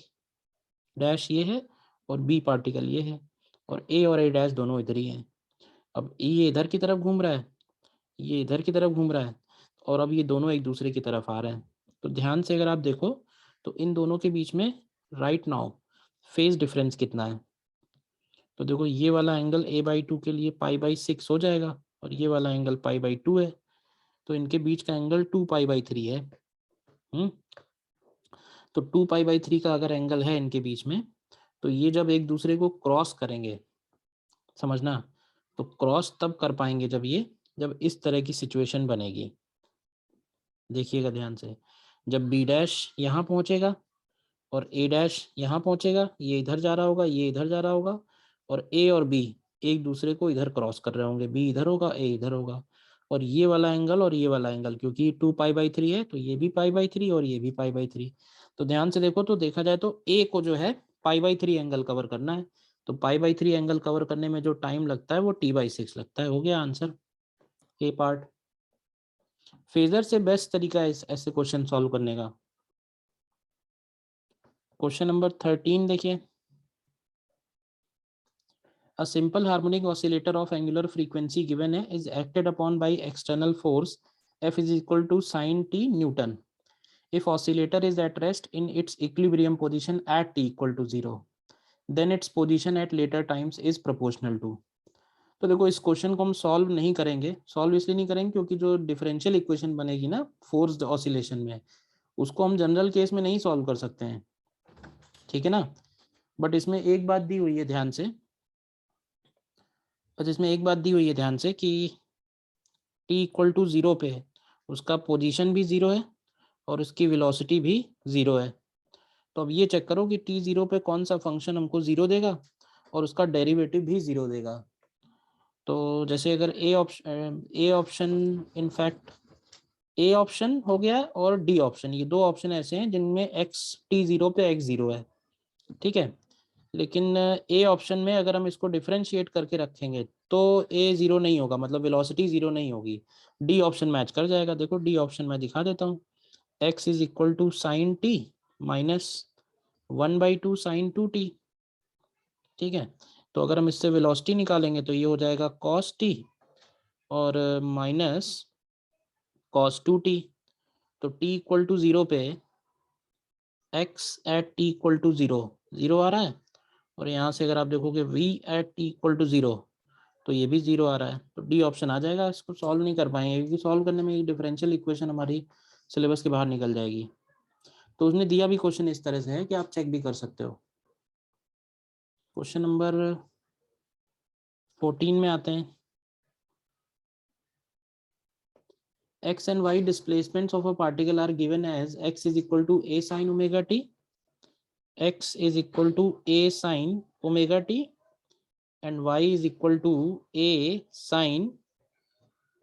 डैश ये है और बी पार्टिकल ये है, और ए और ए डैश दोनों इधर ही हैं। अब ये इधर की तरफ घूम रहा है, ये इधर की तरफ घूम रहा है, और अब ये दोनों एक दूसरे की तरफ आ रहे हैं। तो ध्यान से अगर आप देखो तो इन दोनों के बीच में राइट नाउ फेज डिफरेंस कितना है। तो देखो ये वाला एंगल a/2 के लिए π/6 हो जाएगा, और ये वाला एंगल π/2 है, तो इनके बीच का एंगल 2π/3 है। तो 2π/3 का अगर एंगल है इनके बीच में, तो ये जब एक दूसरे को क्रॉस करेंगे, समझना, तो क्रॉस तब कर पाएंगे जब इस तरह की सिचुएशन बनेगी। देखिएगा ध्यान से, जब बी डैश यहाँ पहुँचेगा और ए डैश यहाँ पहुँचेगा, ये इधर जा रहा होगा, ये इधर जा रहा होगा, और ए और बी एक दूसरे को इधर क्रॉस कर रहे होंगे, बी इधर होगा, ए इधर होगा, और ये वाला एंगल और ये वाला एंगल, क्योंकि 2π/3 है तो ये भी π/3 और ये भी π/3। तो ध्यान से देखो, तो देखा जाए तो ए को जो है π/3 एंगल कवर करना है, तो π/3 एंगल कवर करने में जो टाइम लगता है वो t/6 लगता है। हो गया आंसर ए पार्ट। फेजर से बेस्ट तरीका है ऐसे क्वेश्चन सॉल्व करने का। क्वेश्चन नंबर 13 देखिए। A simple harmonic oscillator of angular frequency given is acted upon by external force F is equal to sin t Newton. If oscillator is at rest in its equilibrium position at t equal to 0, then its position at later times is proportional to. तो देखो इस क्वेश्चन को हम सॉल्व नहीं करेंगे, सॉल्व इसलिए नहीं करेंगे क्योंकि जो डिफरेंशियल इक्वेशन बनेगी ना फोर्स्ड ऑसिलेशन में, उसको हम जनरल केस में नहीं सॉल्व कर सकते हैं, ठीक है ना। बट इसमें एक बात दी हुई है ध्यान से, बस इसमें एक बात दी हुई है ध्यान से कि t इक्वल टू 0 पे उसका पोजीशन भी 0 है और उसकी वेलोसिटी भी 0 है। तो अब ये चेक करो कि t 0 पे कौन सा फंक्शन हमको 0 देगा और उसका डेरिवेटिव भी 0 देगा। तो जैसे अगर A option in fact A option हो गया और डी ऑप्शन, ये दो ऑप्शन ऐसे हैं जिनमें x t 0 पे x 0 है, ठीक है। लेकिन ए ऑप्शन में अगर हम इसको डिफरेंशिएट करके रखेंगे तो ए 0 नहीं होगा, मतलब वेलोसिटी 0 नहीं होगी, डी ऑप्शन मैच कर जाएगा। देखो डी ऑप्शन मैं दिखा देता हूँ, x is equal to sine T minus 1/2 sine 2t, ठीक है। तो अगर हम इससे वेलोसिटी निकालेंगे तो ये हो जाएगा cos t और माइनस cos 2t। तो t इक्वल टू 0 पे x at t equal to 0 0 आ रहा है, और यहाँ से अगर आप देखोगे v at t equal to 0 तो ये भी 0 आ रहा है। तो डी ऑप्शन आ जाएगा। इसको सॉल्व नहीं कर पाएंगे क्योंकि सॉल्व करने में डिफरेंशियल इक्वेशन हमारी सिलेबस के बाहर निकल जाएगी। तो उसने दिया भी क्वेश्चन इस तरह से है कि आप चेक भी कर सकते हो। क्वेश्चन नंबर 14 में आते हैं। x and y displacements of a particle are given as x is equal to a sin omega t, x is equal to a sin omega t and y is equal to a sin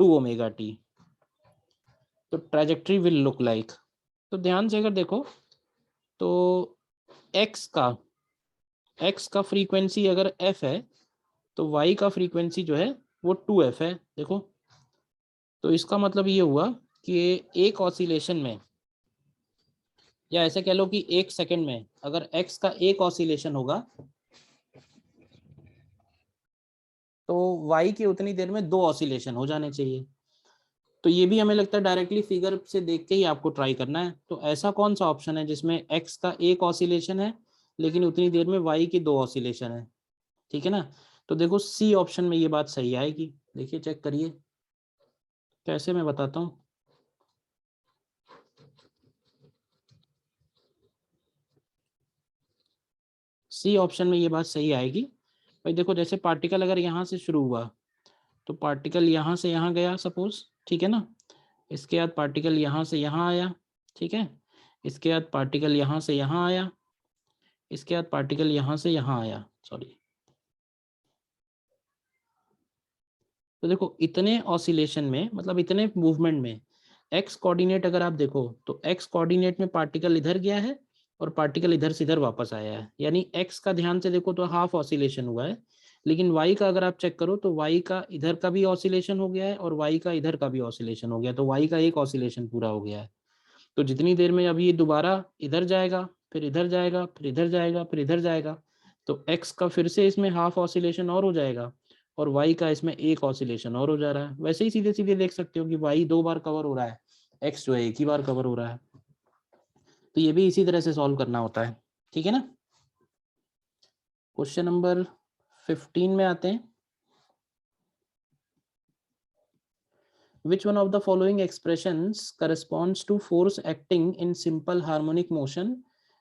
2 omega t. तो ट्रेजेक्ट्री विल लुक लाइक, तो ध्यान से अगर देखो तो x का फ्रीक्वेंसी अगर f है तो y का फ्रीक्वेंसी जो है वो 2f है। देखो तो इसका मतलब ये हुआ कि एक ऑसिलेशन में, या ऐसे कह लो कि एक सेकंड में अगर x का एक ऑसिलेशन होगा तो y की उतनी देर में 2 ऑसिलेशन हो जाने चाहिए। तो ये भी हमें लगता है डायरेक्टली फिगर से देख के ही आपको ट्राई करना है। तो ऐसा कौन सा ऑप्शन है जिसमें x का एक ऑसिलेशन है लेकिन उतनी देर में y की 2 ऑसिलेशन है, ठीक है ना। तो देखो सी ऑप्शन में ये बात सही आएगी। देखिए चेक करिए कैसे, मैं बताता हूँ। सी ऑप्शन में ये बात सही आएगी भाई। देखो जैसे पार्टिकल अगर यहाँ से शुरू हुआ तो पार्टिकल यहाँ से यहाँ गया सपोज, ठीक है ना। इसके बाद पार्टिकल यहाँ से यहाँ आया, ठीक है। इसके बाद पार्टिकल यहाँ से यहाँ आया, इसके बाद पार्टिकल यहाँ से यहाँ आया, सॉरी। तो देखो इतने ऑसिलेशन में, मतलब इतने मूवमेंट में एक्स कोऑर्डिनेट अगर आप देखो तो एक्स कोऑर्डिनेट में पार्टिकल इधर गया है और पार्टिकल इधर से इधर वापस आया है, यानी एक्स का ध्यान से देखो तो हाफ ऑसिलेशन हुआ है। लेकिन वाई का अगर आप चेक करो तो वाई का इधर का भी ऑसिलेशन हो गया है और वाई का इधर का भी ऑसिलेशन हो गया, तो वाई का एक ऑसिलेशन पूरा हो गया है। तो जितनी देर में अभी ये दोबारा इधर जाएगा, फिर इधर जाएगा, फिर इधर जाएगा, फिर इधर जाएगा, तो एक्स का फिर से इसमें हाफ ऑसिलेशन और हो जाएगा और वाई का इसमें एक ऑसिलेशन और हो जा रहा है। वैसे ही सीधे सीधे देख सकते हो कि वाई 2 बार कवर हो रहा है, एक्स जो है एक ही बार कवर हो रहा है। तो ये भी इसी तरह से सॉल्व करना होता है, ठीक है ना। क्वेश्चन नंबर 15 में आते हैं। Which one of the following expressions corresponds to force acting in simple harmonic motion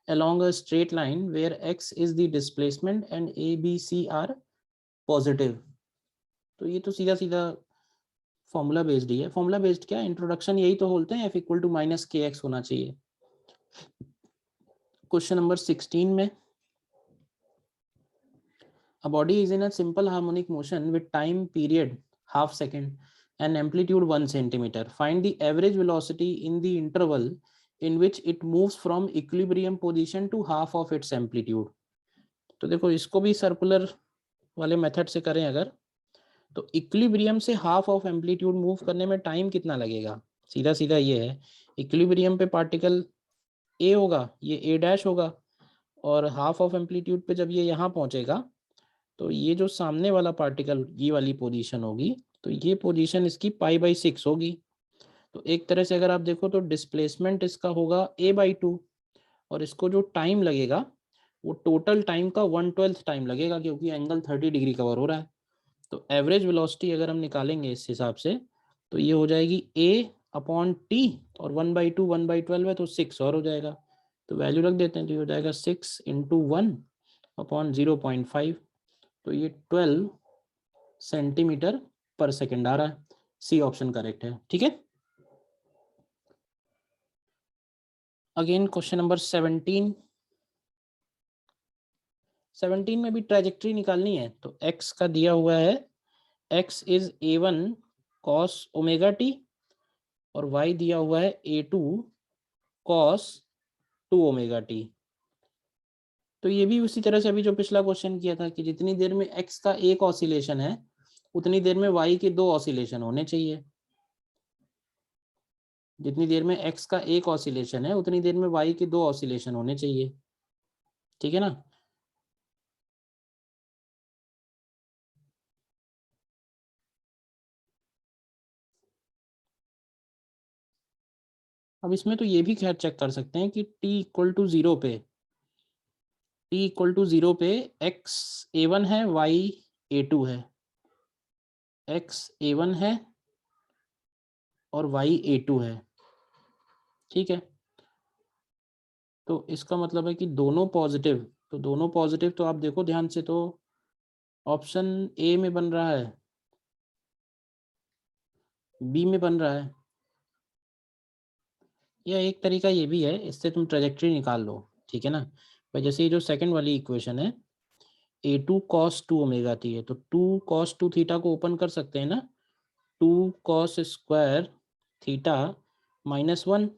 along a straight line where x is the displacement and a, b, c are positive? तो ये तो सीधा सीधा फॉर्मूला बेस्ड ही है। फॉर्मूला बेस्ड क्या, इंट्रोडक्शन यही तो बोलते हैं, f इक्वल टू माइनस के एक्स होना चाहिए। क्वेश्चन नंबर 16 में, a body is in a simple harmonic motion with time period half second and amplitude 1 centimeter. Find the average velocity in the interval in which it moves from equilibrium position to half of its amplitude. तो देखो इसको भी सर्कुलर वाले मेथड से करें अगर, तो इक्विलिब्रियम से हाफ ऑफ एम्पलीट्यूड मूव करने में टाइम कितना लगेगा। सीधा सीधा ये है, इक्विलिब्रियम पे पार्टिकल ए होगा, ये ए डैश होगा, और हाफ ऑफ एम्पलीट्यूड पे जब ये यहाँ पहुंचेगा तो ये जो सामने वाला पार्टिकल ये वाली पोजीशन होगी, तो ये पोजीशन इसकी π/6 होगी। तो एक तरह से अगर आप देखो तो डिस्प्लेसमेंट इसका होगा a/2 और इसको जो टाइम लगेगा वो टोटल टाइम का 1/12 टाइम लगेगा क्योंकि एंगल 30 डिग्री कवर हो रहा है। तो एवरेज वेलोसिटी अगर हम निकालेंगे इस हिसाब से तो ये हो जाएगी a अपॉन टी, और 1/2 1/12 है तो 6 और हो जाएगा, तो वैल्यू रख देते हैं, तो ये हो जाएगा 6 इंटू 1 अपॉन 0.5, तो ये 12 सेंटीमीटर पर सेकेंड आ रहा है। सी ऑप्शन करेक्ट है। ठीक है, अगेन क्वेश्चन नंबर 17 में भी ट्रेजेक्ट्री निकालनी है। तो x का दिया हुआ है x is a1 cos omega T, और y दिया हुआ है a2 cos 2 ओमेगा टी। तो ये भी उसी तरह से अभी जो पिछला क्वेश्चन किया था कि जितनी देर में x का एक ऑसिलेशन है उतनी देर में y के 2 ऑसिलेशन होने चाहिए। जितनी देर में x का एक ऑसिलेशन है उतनी देर में y के 2 ऑसिलेशन होने चाहिए। ठीक है ना। अब इसमें तो ये भी खैर चेक कर सकते हैं कि t इक्वल टू 0 पे x a1 है, y a2 है, x a1 है और y a2 है। ठीक है, तो इसका मतलब है कि दोनों पॉजिटिव, तो दोनों पॉजिटिव तो आप देखो ध्यान से, तो ऑप्शन ए में बन रहा है, बी में बन रहा है, या एक तरीका ये भी है, इससे तुम ट्रेजेक्ट्री निकाल लो। ठीक है ना भाई, जैसे ये जो सेकंड वाली इक्वेशन है a2 cos 2 ओमेगा टी है, तो 2 cos 2 थीटा को ओपन कर सकते हैं ना, 2 cos स्क्वायर थीटा -1।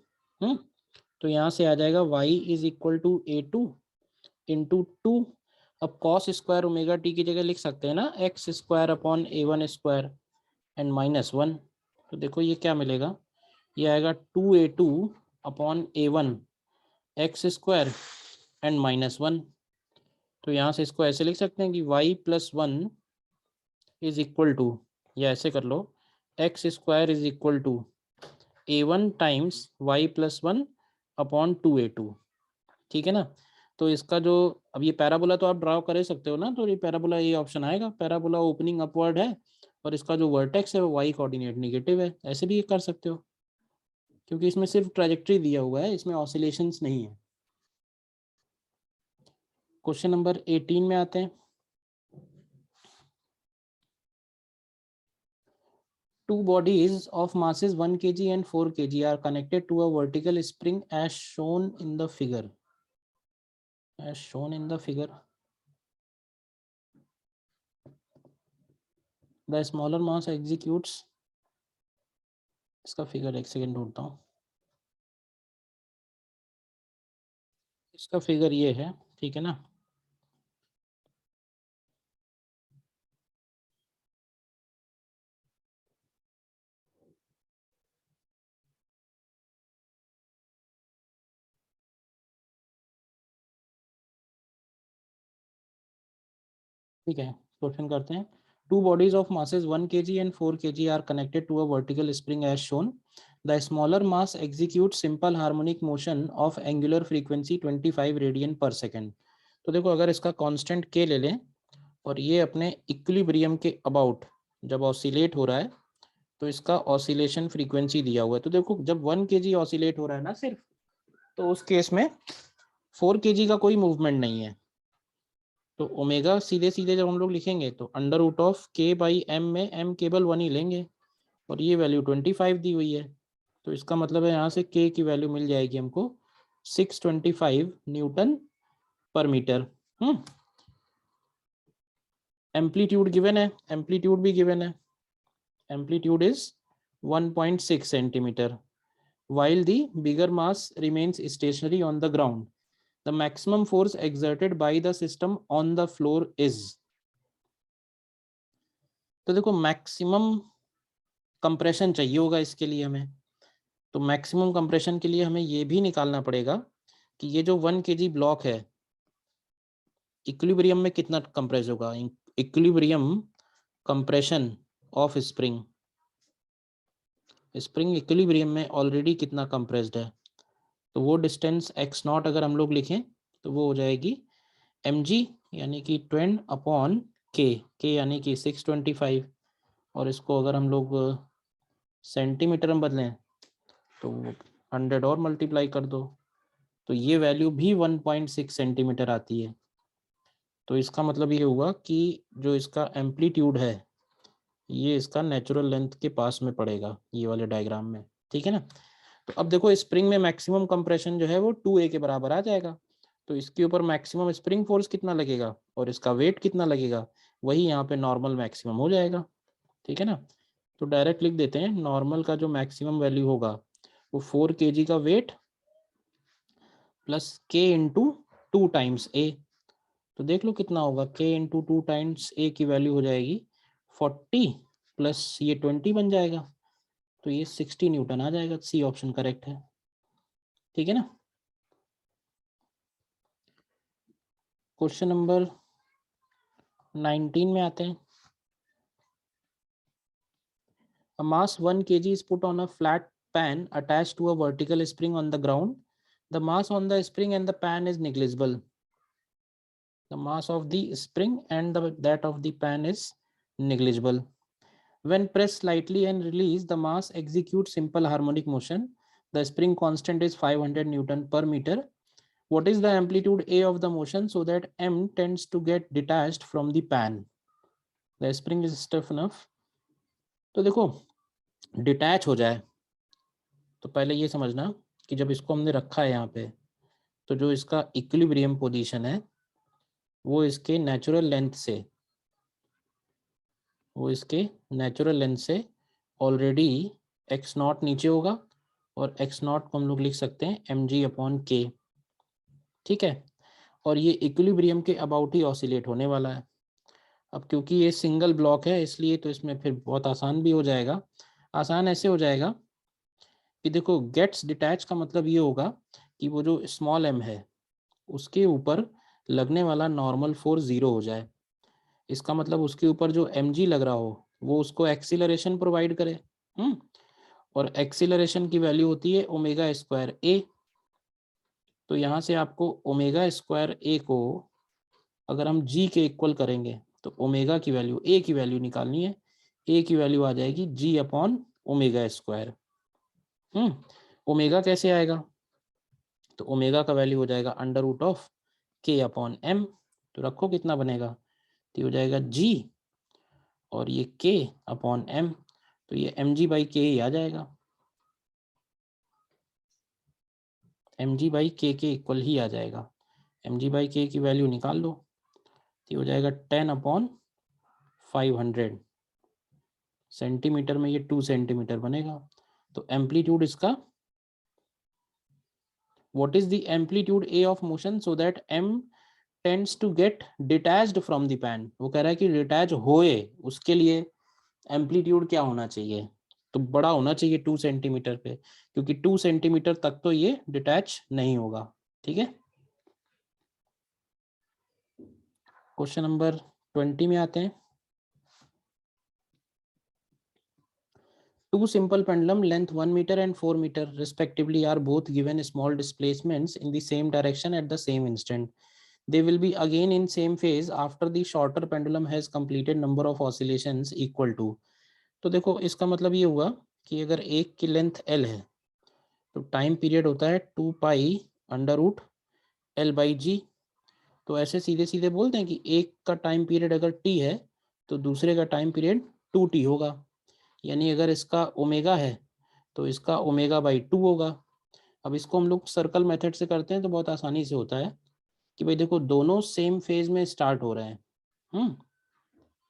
तो यहाँ से आ जाएगा y is equal to a2 into 2। अब cos स्क्वायर ओमेगा टी की जगह लिख सकते हैं ना x square upon a1 square and -1। तो देखो ये क्या मिलेगा, ये आएगा 2a2 upon a1 x square and -1। तो यहाँ से इसको ऐसे लिख सकते हैं कि y plus 1 is equal to, या ऐसे कर लो, x square is equal to a1 times y plus 1 upon 2a2। ठीक है ना। तो इसका जो, अब ये पैराबोला तो आप ड्रा कर सकते हो ना, तो ये पैराबोला, ये ऑप्शन आएगा, पैराबोला ओपनिंग अपवर्ड है और इसका जो वर्टेक्स है वो वाई कोऑर्डिनेट नेगेटिव है, ऐसे भी कर सकते हो, क्योंकि इसमें सिर्फ ट्रैजेक्टरी दिया हुआ है, इसमें ऑसिलेशंस नहीं है। क्वेश्चन नंबर 18 में आते हैं। Two bodies of masses 1 kg and 4 kg are connected to a vertical spring as shown in the figure. As shown in the figure, the smaller mass executes, इसका फिगर एक सेकेंड ढूंढता हूँ, इसका फिगर ये है। ठीक है ना, ठीक है, क्वेश्चन करते हैं। Two bodies of masses 1 kg and 4 kg are connected to a vertical spring as shown. The smaller mass execute simple harmonic motion of angular frequency 25 radian per second. तो देखो, अगर इसका कांस्टेंट के ले लें और ये अपने इक्विलिब्रियम के अबाउट जब ऑसिलेट हो रहा है तो इसका ऑसिलेशन फ्रीक्वेंसी दिया हुआ है। तो देखो, जब 1 kg ऑसिलेट हो रहा है ना सिर्फ, तो उस केस में 4 kg का कोई मूवमेंट नहीं है। तो ओमेगा सीधे सीधे जब हम लोग लिखेंगे तो अंडर रूट ऑफ के बाई एम में एम केवल 1 ही लेंगे, और ये वैल्यू 25 दी हुई है, तो इसका मतलब है यहाँ से के की वैल्यू मिल जाएगी हमको 625 न्यूटन पर मीटर। एम्पलीट्यूड गिवन है, एम्पलीट्यूड भी गिवन है, amplitude is 1.6 centimetre, while the bigger mass remains stationary on the ground. The maximum force exerted by the system on the floor is, तो देखो मैक्सिमम कंप्रेशन चाहिए होगा इसके लिए हमें, तो मैक्सिमम कंप्रेशन के लिए हमें ये भी निकालना पड़ेगा कि ये जो 1 kg ब्लॉक है इक्विलिब्रियम में कितना कंप्रेस होगा, equilibrium compression of spring, spring equilibrium में ऑलरेडी कितना कंप्रेस्ड है, तो वो डिस्टेंस x0 अगर हम लोग लिखें तो वो हो जाएगी mg, यानी कि 10 अपॉन के यानी कि 625, और इसको अगर हम लोग सेंटीमीटर में बदलें तो 100 और मल्टीप्लाई कर दो, तो ये वैल्यू भी 1.6 सेंटीमीटर आती है। तो इसका मतलब ये हुआ कि जो इसका एम्पलीट्यूड है ये इसका नेचुरल लेंथ के पास में पड़ेगा, ये वाले डायग्राम में, ठीक है ना। तो अब देखो स्प्रिंग में मैक्सिमम कंप्रेशन जो है वो 2a के बराबर आ जाएगा, तो इसके ऊपर मैक्सिमम स्प्रिंग फोर्स कितना लगेगा और इसका वेट कितना लगेगा, वही यहाँ पे नॉर्मल मैक्सिमम हो जाएगा, ठीक है ना। तो डायरेक्ट लिख देते हैं, नॉर्मल का जो मैक्सिमम वैल्यू होगा वो 4 kg का weight plus k into 2 times a। तो देख लो कितना होगा, k इंटू 2 टाइम्स a की वैल्यू हो जाएगी 40 प्लस ये 20 बन जाएगा, तो ये 60 न्यूटन आ जाएगा। सी ऑप्शन करेक्ट है, ठीक है ना। क्वेश्चन नंबर 19 में आते हैं। A mass 1 kg is put on a flat pan attached to a vertical spring on the ground. The mass on the spring and the pan is negligible. The mass of the spring and that of the pan is negligible. When pressed slightly and released, the mass executes simple harmonic motion. The spring constant is 500 Newton per meter. What is the amplitude A of the motion so that M tends to get detached from the pan? The spring is stiff enough. तो देखो डिटैच हो जाए तो पहले ये समझना कि जब इसको हमने रखा है यहाँ पे, तो जो इसका इक्विलिब्रियम पोजीशन है वो इसके नेचुरल लेंथ से ऑलरेडी एक्स नॉट नीचे होगा, और एक्स नॉट को हम लोग लिख सकते हैं mg/k, ठीक है। और ये इक्विलिब्रियम के अबाउट ही ऑसिलेट होने वाला है। अब क्योंकि ये सिंगल ब्लॉक है इसलिए तो इसमें फिर बहुत आसान भी हो जाएगा। आसान ऐसे हो जाएगा कि देखो गेट्स डिटैच का मतलब ये होगा कि वो जो स्मॉल m है उसके ऊपर लगने वाला नॉर्मल फोर्स 0 हो जाए। इसका मतलब उसके ऊपर जो mg लग रहा हो वो उसको एक्सीलरेशन प्रोवाइड करे। और एक्सीलरेशन की वैल्यू होती है ओमेगा स्क्वायर ए। तो यहाँ से आपको ओमेगा स्क्वायर ए को अगर हम g के इक्वल करेंगे तो ओमेगा की वैल्यू, ए की वैल्यू निकालनी है, ए की वैल्यू आ जाएगी g/ओमेगा स्क्वायर। ओमेगा कैसे आएगा, तो ओमेगा का वैल्यू हो जाएगा √k/m। तो रखो कितना बनेगा, तो हो जाएगा g और ये k/m, तो ये mg/k ही आ जाएगा, mg/k के इक्वल ही आ जाएगा। mg/k की वैल्यू निकाल लो, तो हो जाएगा 10/500। सेंटीमीटर में ये 2 सेंटीमीटर बनेगा। तो एम्पलीट्यूड इसका, what is the amplitude A of motion so that m tends to get detached from the pan. वो कह रहा है कि डिटैच होए उसके लिए एम्पलीट्यूड क्या होना चाहिए, तो बड़ा होना चाहिए 2 सेंटीमीटर पे, क्योंकि 2 सेंटीमीटर तक तो ये डिटैच नहीं होगा, ठीक है। क्वेश्चन नंबर 20 में आते हैं। Two simple pendulum length 1 meter and 4 meter respectively are both given small displacements in the same direction at the same instant. They will be again in same phase after the shorter pendulum has completed number of oscillations equal to. तो देखो इसका मतलब ये हुआ कि अगर एक की लेंथ L है तो टाइम पीरियड होता है 2 पाई √L/g। तो ऐसे सीधे सीधे बोलते हैं कि एक का टाइम पीरियड अगर t है तो दूसरे का टाइम पीरियड 2t होगा। यानी अगर इसका ओमेगा है तो इसका ओमेगा/2 होगा। अब इसको हम लोग सर्कल मेथड से करते हैं तो बहुत आसानी से होता है कि भाई देखो दोनों सेम फेज में स्टार्ट हो रहे हैं,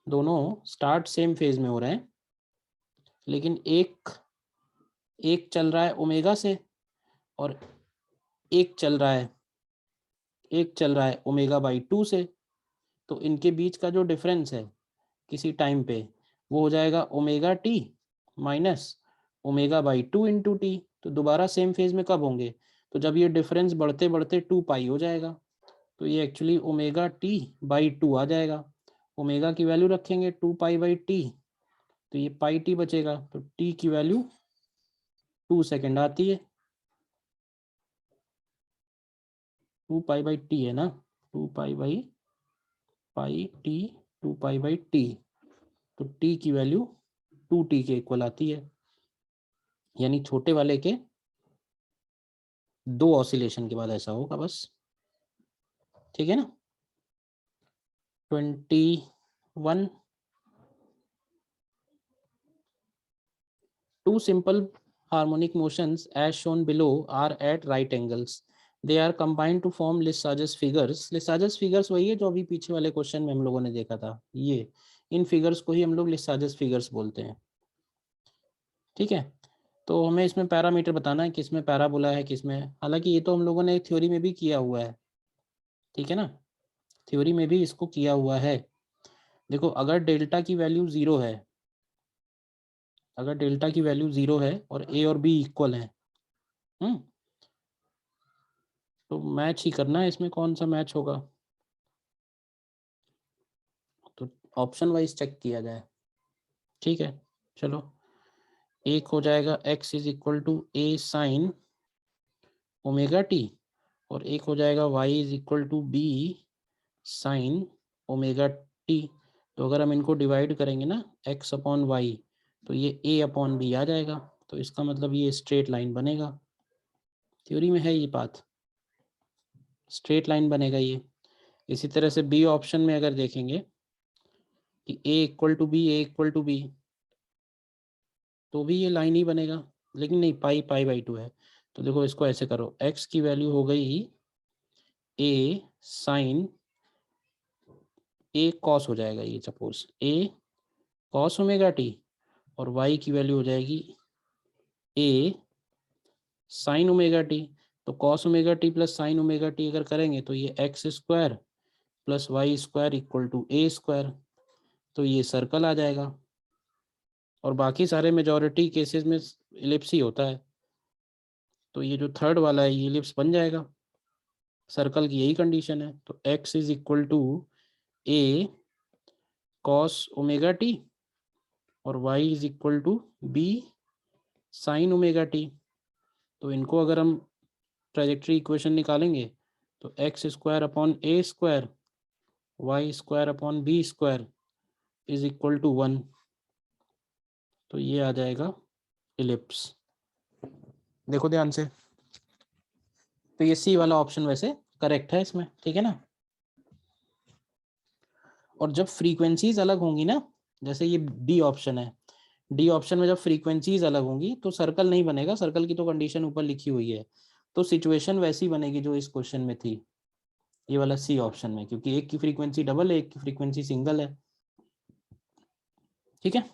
दोनों स्टार्ट सेम फेज में हो रहे हैं, लेकिन एक चल रहा है ओमेगा से और एक चल रहा है ओमेगा/2 से। तो इनके बीच का जो डिफरेंस है किसी टाइम पे वो हो जाएगा ओमेगा/t माइनस ओमेगा/2 इंटू टी। तो दोबारा सेम फेज में कब होंगे, तो जब ये डिफरेंस बढ़ते बढ़ते 2 पाई हो जाएगा, तो ये एक्चुअली ओमेगा/t/2 आ जाएगा। ओमेगा की वैल्यू रखेंगे 2 पाई/t, तो ये पाई टी बचेगा, तो t की वैल्यू 2 सेकेंड आती है। 2 पाई/t है ना, 2 पाई/t 2π/t, तो t की वैल्यू 2t के इक्वल आती है, यानी छोटे वाले के 2 ऑसिलेशन के बाद ऐसा होगा बस, ठीक है ना। 21, two simple harmonic motions as shown below are at right angles. They are combined to form Lissajous figures. Lissajous figures वही है जो अभी पीछे वाले क्वेश्चन में हम लोगों ने देखा था, ये इन फिगर्स को ही हम लोग Lissajous figures बोलते हैं, ठीक है। तो हमें इसमें पैरामीटर बताना है, किसमें पैराबोला है किसमें, हालांकि ये तो हम लोगों ने थ्योरी में भी किया हुआ है, ठीक है ना, थ्योरी में भी इसको किया हुआ है। देखो अगर डेल्टा की वैल्यू 0 है, अगर डेल्टा की वैल्यू 0 है और ए और बी इक्वल है, तो मैच ही करना है, इसमें कौन सा मैच होगा, तो ऑप्शन वाइज चेक किया जाए, ठीक है। चलो, एक हो जाएगा x is equal to A sine omega T, और एक हो जाएगा y is equal to B sine omega T. तो अगर हम इनको डिवाइड करेंगे ना x अपॉन वाई, तो ये a अपॉन बी आ जाएगा, तो इसका मतलब ये स्ट्रेट लाइन बनेगा, थ्योरी में है ये बात, स्ट्रेट लाइन बनेगा ये। इसी तरह से बी ऑप्शन में अगर देखेंगे कि a equal to B, A equal to B, तो भी ये लाइन ही बनेगा, लेकिन नहीं, पाई/2 है। तो देखो इसको ऐसे करो, x की वैल्यू हो गई a साइन, a कॉस हो जाएगा ये, suppose a cos omega T, और y की वैल्यू हो जाएगी a साइन ओमेगा टी। तो cos omega T plus sine omega T अगर करेंगे तो ये x square plus Y square equal to a square, तो ये सर्कल आ जाएगा। और बाकी सारे मेजॉरिटी केसेस में इलिप्स ही होता है, तो ये जो थर्ड वाला है ये इलिप्स बन जाएगा, सर्कल की यही कंडीशन है। तो x is equal to a cos omega T और y is equal to b sine omega T. तो इनको अगर हम ट्रेजेक्ट्री इक्वेशन निकालेंगे तो x square upon a square Y square upon B square is equal to 1, तो ये आ जाएगा इलिप्स। देखो ध्यान से, तो ये सी वाला ऑप्शन वैसे करेक्ट है इसमें, ठीक है ना। और जब फ्रीक्वेंसीज अलग होंगी ना, जैसे ये डी ऑप्शन है, डी ऑप्शन में जब फ्रीक्वेंसीज अलग होंगी तो सर्कल नहीं बनेगा, सर्कल की तो कंडीशन ऊपर लिखी हुई है, तो सिचुएशन वैसी बनेगी जो इस क्वेश्चन में थी, ये वाला सी ऑप्शन में, क्योंकि एक की फ्रीक्वेंसी डबल है, एक की फ्रीक्वेंसी सिंगल है, ठीक है।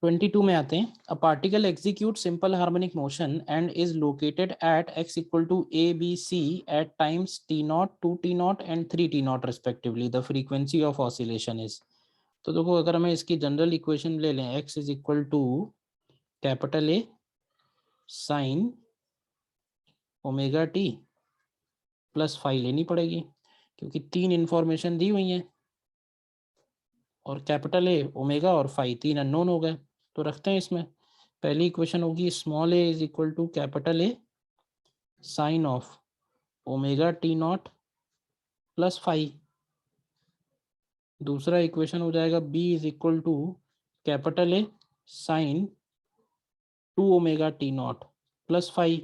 22 में आते हैं। A particle execute simple harmonic motion and is located at x equal to a b c at times t0, 2t0 and 3t0 respectively, the frequency of oscillation is. तो देखो अगर हमें इसकी जनरल इक्वेशन ले लें, x is equal to capital A sine omega T plus phi लेनी पड़ेगी, क्योंकि 3 इंफॉर्मेशन दी हुई हैं, और कैपिटल ए ओमेगा और फाई 3 अननोन हो गए, तो रखते हैं इसमें। पहली इक्वेशन होगी small A is equal to capital A sine of omega T naught plus phi. दूसरा इक्वेशन हो जाएगा B is equal to capital A sine 2 omega T naught plus phi.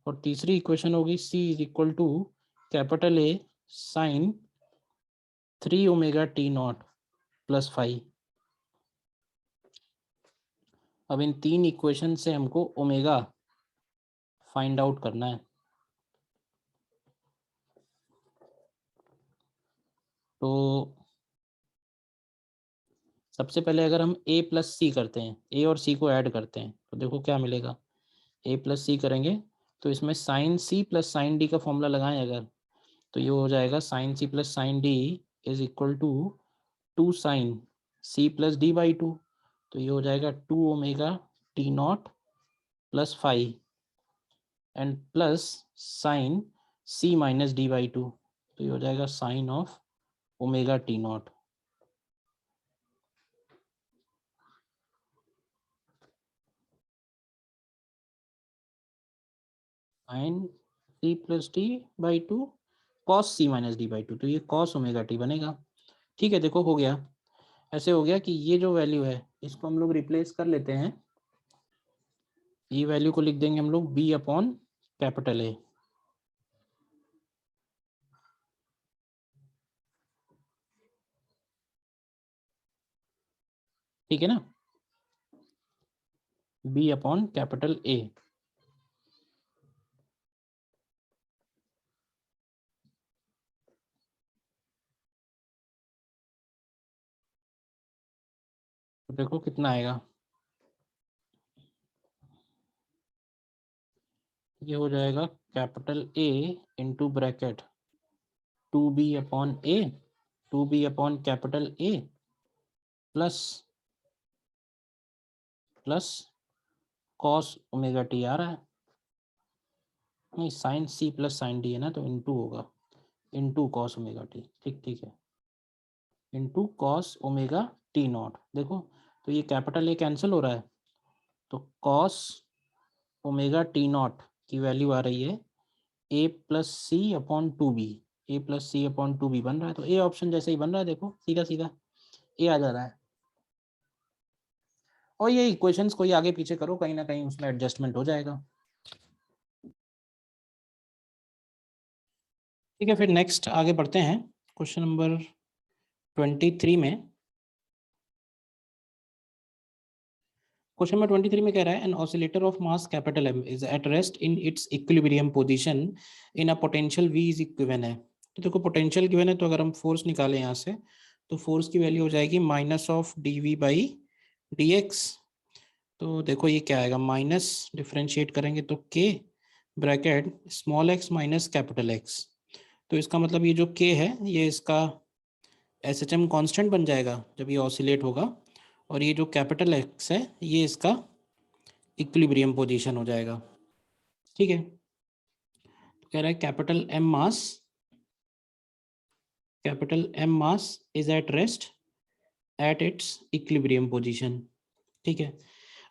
और तीसरी इक्वेशन होगी C is equal to capital A sine 3 omega T naught plus phi. अब इन 3 इक्वेशन से हमको ओमेगा फाइंड आउट करना है। तो सबसे पहले अगर हम a प्लस सी करते हैं, a और c को ऐड करते हैं, तो देखो क्या मिलेगा, a प्लस सी करेंगे तो इसमें sine C plus sine D का फॉर्मूला लगाएं अगर, तो ये हो जाएगा sine C plus sine D is equal to 2 sine C plus D by 2, तो ये हो जाएगा 2 omega T naught plus five and plus sine C minus D by 2, तो ये हो जाएगा sine of omega T naught. Sine C plus D by two cos C minus D by to, तो ये कॉस ओमेगा टी बनेगा। ठीक है, देखो हो गया। ऐसे हो गया कि ये जो वैल्यू है इसको हम लोग रिप्लेस कर लेते हैं। ये वैल्यू को लिख देंगे हम लोग बी अपॉन कैपिटल ए। ठीक है ना, बी अपॉन कैपिटल ए। तो देखो कितना आएगा, ये हो जाएगा capital A into bracket two B upon A, two B upon capital A plus plus cos omega t आ रहा है, नहीं sine C plus sine D है ना, तो इंटू होगा, इंटू कॉस ओमेगा टी। ठीक ठीक है, into cos omega T not. देखो तो ये कैपिटल ए कैंसिल हो रहा है, तो कॉस ओमेगा टी नॉट की वैल्यू आ रही है ए plus C upon two B, A plus C upon to be बन रहा है। तो ए ऑप्शन जैसे ही बन रहा है, देखो सीधा सीधा ए आ जा रहा है। और ये इक्वेशंस कोई आगे पीछे करो, कहीं ना कहीं उसमें एडजस्टमेंट हो जाएगा। ठीक है, फिर नेक्स्ट आगे बढ़ते हैं क्वेश्चन नंबर 23 में। क्वेश्चन नंबर 23 में कह रहा है an oscillator of mass capital M is at rest in its equilibrium position in a potential V is given है। तो देखो पोटेंशियल गिवन है, तो अगर हम फोर्स निकालें यहाँ से, तो फोर्स की वैल्यू हो जाएगी minus of D V by D X. तो देखो ये क्या आएगा, माइनस डिफ्रेंशिएट करेंगे तो के bracket small x minus capital x. तो इसका मतलब ये जो के है ये इसका एस एच एम कॉन्स्टेंट बन जाएगा जब ये ऑसिलेट होगा, और ये जो कैपिटल एक्स है ये इसका इक्विलिब्रियम पोजीशन हो जाएगा। ठीक है, तो कह रहा है capital M mass is at rest at its equilibrium position. ठीक है,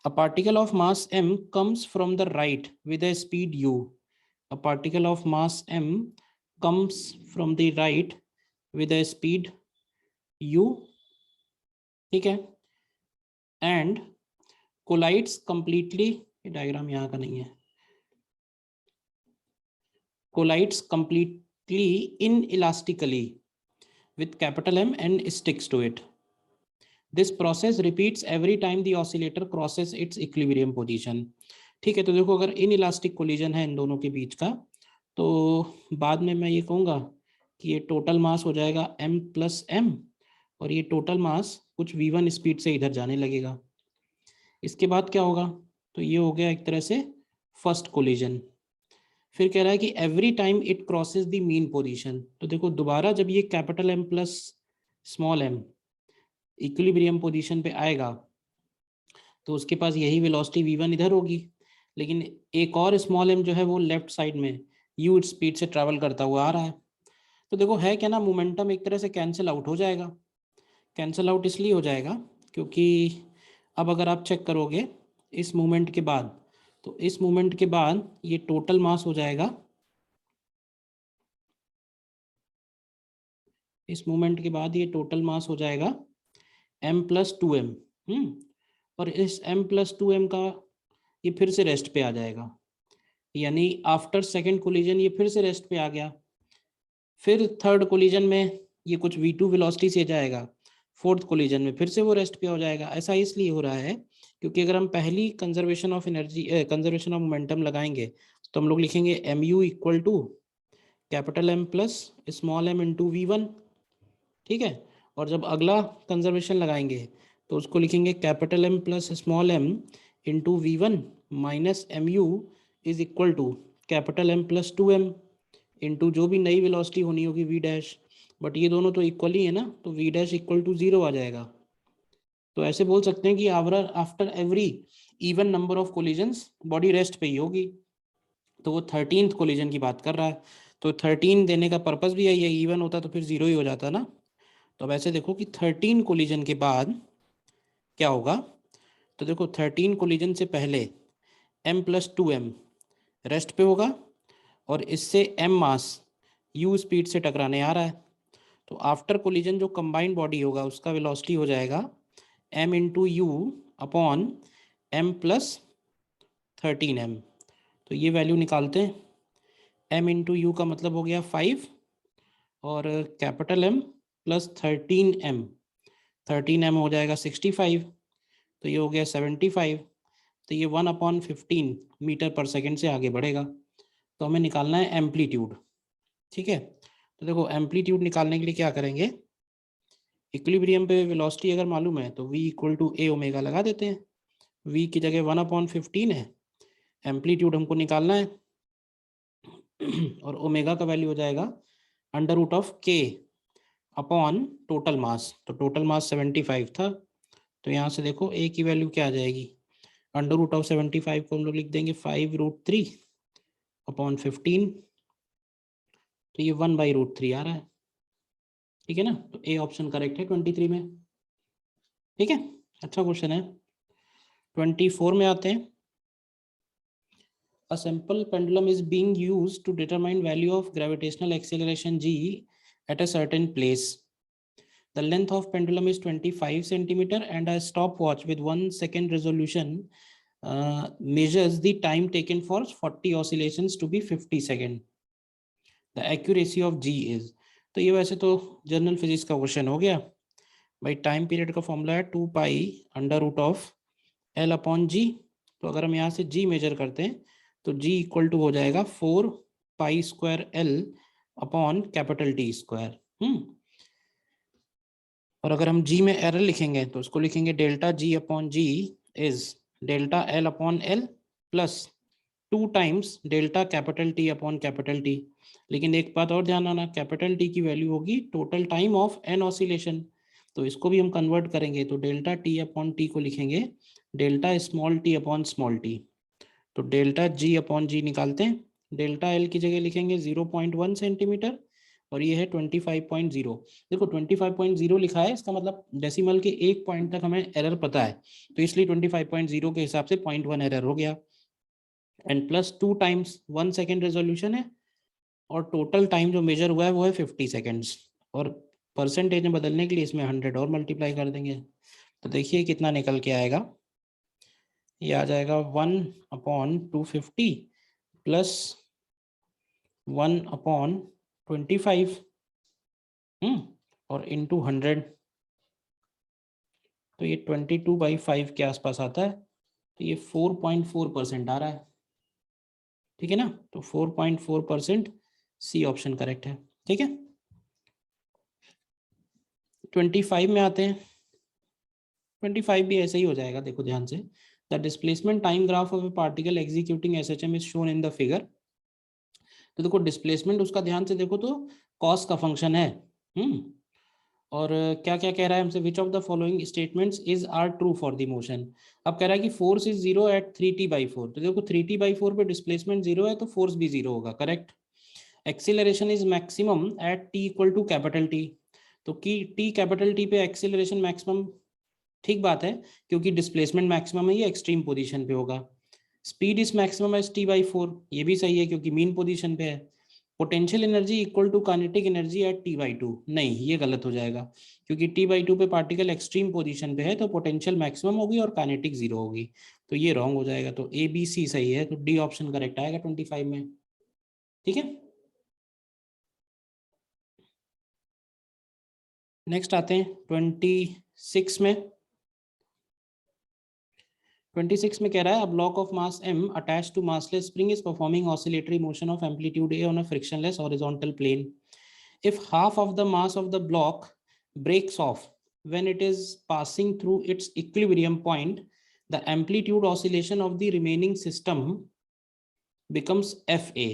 a particle of mass m comes from the right with a speed u, a particle of mass m comes from the right with a speed u, ठीक है, and collides completely, ये डायग्राम यहाँ का नहीं है, collides completely inelastically with capital M and sticks to it. This process repeats every time the oscillator crosses its equilibrium position. ठीक है, तो देखो अगर इन इलास्टिक कोलिजन है इन दोनों के बीच का, तो बाद में मैं ये कहूँगा कि ये टोटल मास हो जाएगा m प्लस एम, और ये टोटल मास कुछ v1 स्पीड से इधर जाने लगेगा। इसके बाद क्या होगा, तो ये हो गया एक तरह से फर्स्ट कोलिजन। फिर कह रहा है कि every time it crosses the mean position. तो देखो दोबारा जब ये capital M plus small m equilibrium position पे आएगा, तो उसके पास यही वेलोसिटी v1 इधर होगी, लेकिन एक और स्मॉल m जो है वो लेफ्ट साइड में u स्पीड से ट्रैवल करता हुआ आ रहा है। तो देखो है क्या ना, मोमेंटम एक तरह से कैंसिल आउट हो जाएगा। कैंसिल आउट इसलिए हो जाएगा क्योंकि अब अगर आप चेक करोगे इस मूवमेंट के बाद, तो इस मूवमेंट के बाद ये टोटल मास हो जाएगा, इस मूवमेंट के बाद ये टोटल मास हो जाएगा m प्लस टू एम, और इस m प्लस टू एम का ये फिर से रेस्ट पे आ जाएगा, यानी आफ्टर सेकंड कोलिजन ये फिर से रेस्ट पे आ गया। फिर थर्ड कोलिजन में ये कुछ v2 वेलोसिटी से जाएगा, फोर्थ कोलिजन में फिर से वो रेस्ट पे हो जाएगा। ऐसा इसलिए हो रहा है क्योंकि अगर हम पहली conservation of energy conservation of momentum लगाएंगे, तो हम लोग लिखेंगे mu equal to capital M plus small m into वी1। ठीक है, और जब अगला कंजर्वेशन लगाएंगे तो उसको लिखेंगे capital M plus small m into वी1 minus mu is equal to capital M plus two M into जो भी नई वेलोसिटी होनी होगी v डैश, बट ये दोनों तो इक्वल ही है ना, तो v डैश इक्वल टू 0 आ जाएगा। तो ऐसे बोल सकते हैं कि after every even number of collisions body rest पे ही होगी। तो वो 13th कोलिजन की बात कर रहा है, तो 13 देने का पर्पस भी है, ये इवन होता तो फिर 0 ही हो जाता ना। तो अब ऐसे देखो कि 13 कोलिजन के बाद क्या होगा, तो देखो 13 कोलिजन से पहले m plus two M rest पे होगा, और इससे m मास u स्पीड से टकराने आ रहा है, तो आफ्टर कोलिजन जो कंबाइंड बॉडी होगा उसका वेलोसिटी हो जाएगा m into you upon m plus 13m। तो ये वैल्यू निकालते हैं, m इंटू यू का मतलब हो गया 5 और capital M plus 13m, 13m हो जाएगा 65, तो ये हो गया 75। तो ये 1/15 मीटर पर सेकेंड से आगे बढ़ेगा। तो हमें निकालना है एम्पलीट्यूड। ठीक है, तो देखो एम्पलीट्यूड निकालने के लिए क्या करेंगे, इक्विलिब्रियम पे वेलोसिटी अगर मालूम है तो v equal to a omega लगा देते हैं। v की जगह 1/15 है, एम्पलीट्यूड हमको निकालना है और ओमेगा का वैल्यू हो जाएगा under root of k upon total mass. तो टोटल मास 75 था, तो यहाँ से देखो a की वैल्यू क्या आ जाएगी, अंडर रूट ऑफ 75 को हम लोग लिख देंगे 5√3 अपॉन 15, तो ये 1/√3 आ रहा है। ठीक है ना, तो ए ऑप्शन करेक्ट है 23 में। ठीक है, अच्छा क्वेश्चन है। 24 में आते हैं। A simple pendulum is being used to determine value of gravitational acceleration g at a certain place. The length of pendulum is 25 centimeter and a stopwatch with 1 second resolution measures the time taken for 40 oscillations to be 50 second. The accuracy of g is, तो ये वैसे तो जनरल फिजिक्स का क्वेश्चन हो गया भाई। टाइम पीरियड का फॉर्मूला है 2 pi under root of L upon g. तो अगर हम यहाँ से जी मेजर करते हैं तो जी इक्वल टू हो जाएगा 4 pi square L upon capital T square. और अगर हम जी में एरर लिखेंगे तो उसको लिखेंगे delta G upon G is delta L upon L plus 2 times delta capital T upon capital T. लेकिन एक बात और ध्यान आना, कैपिटल टी की वैल्यू होगी total time of an oscillation, तो इसको भी हम कन्वर्ट करेंगे तो डेल्टा टी अपॉन टी को लिखेंगे delta small T upon small T. तो डेल्टा जी अपॉन जी निकालते हैं, डेल्टा एल की जगह लिखेंगे 0.1 सेंटीमीटर और ये है 25.0। देखो 25.0 लिखा है, इसका मतलब डेसिमल के एक पॉइंट तक हमें एरर पता है, तो इसलिए 25.0 के हिसाब से 0.1 एरर हो गया। And plus 2 times 1 second resolution है और टोटल टाइम जो मेजर हुआ है वो है 50 सेकेंड्स, और परसेंटेज में बदलने के लिए इसमें 100 और मल्टीप्लाई कर देंगे। तो देखिए कितना निकल के आएगा, ये आ जाएगा 1/250 प्लस 1/25 और इंटू 100, तो ये 22/5 के आसपास आता है। तो ये 4.4% आ रहा है। ठीक है ना, तो 4.4% सी ऑप्शन करेक्ट है। ठीक है, 25 में आते हैं। 25 भी ऐसे ही हो जाएगा, देखो ध्यान से। The displacement time graph of A particle executing SHM is shown in the figure. तो देखो डिस्प्लेसमेंट उसका ध्यान से देखो तो कॉस का फंक्शन है। और क्या क्या कह रहा है हमसे, which of the following statements is are true for the motion. अब कह रहा है कि फोर्स इज 0 एट 3t/4, तो देखो 3t/4 पे डिस्प्लेसमेंट 0 है तो फोर्स भी 0 होगा, correct. Acceleration is maximum at t equal to capital T, तो की टी कैपिटल टी पे एक्सीलरेशन मैक्सिमम, ठीक बात है, क्योंकि डिस्प्लेसमेंट मैक्सिमम है, ये एक्सट्रीम पोजीशन पे होगा। Speed is maximum age t/4, ये भी सही है क्योंकि मीन पोजीशन पे है। Potential energy equal to kinetic energy at t/2, नहीं ये गलत हो जाएगा, क्योंकि t/2 पे पार्टिकल एक्सट्रीम पोजीशन पे है तो पोटेंशियल मैक्सिमम होगी और काइनेटिक 0 होगी, तो ये रॉन्ग हो जाएगा। तो ए बी सी सही है, तो डी ऑप्शन करेक्ट आएगा 25 में। ठीक है, नेक्स्ट आते हैं 26 में। 26 में कह रहा है, a block of mass m attached to massless spring is performing oscillatory motion of amplitude a on a frictionless horizontal plane. If half of the mass of the block breaks off when it is passing through its equilibrium point, the amplitude oscillation of the remaining system becomes fa.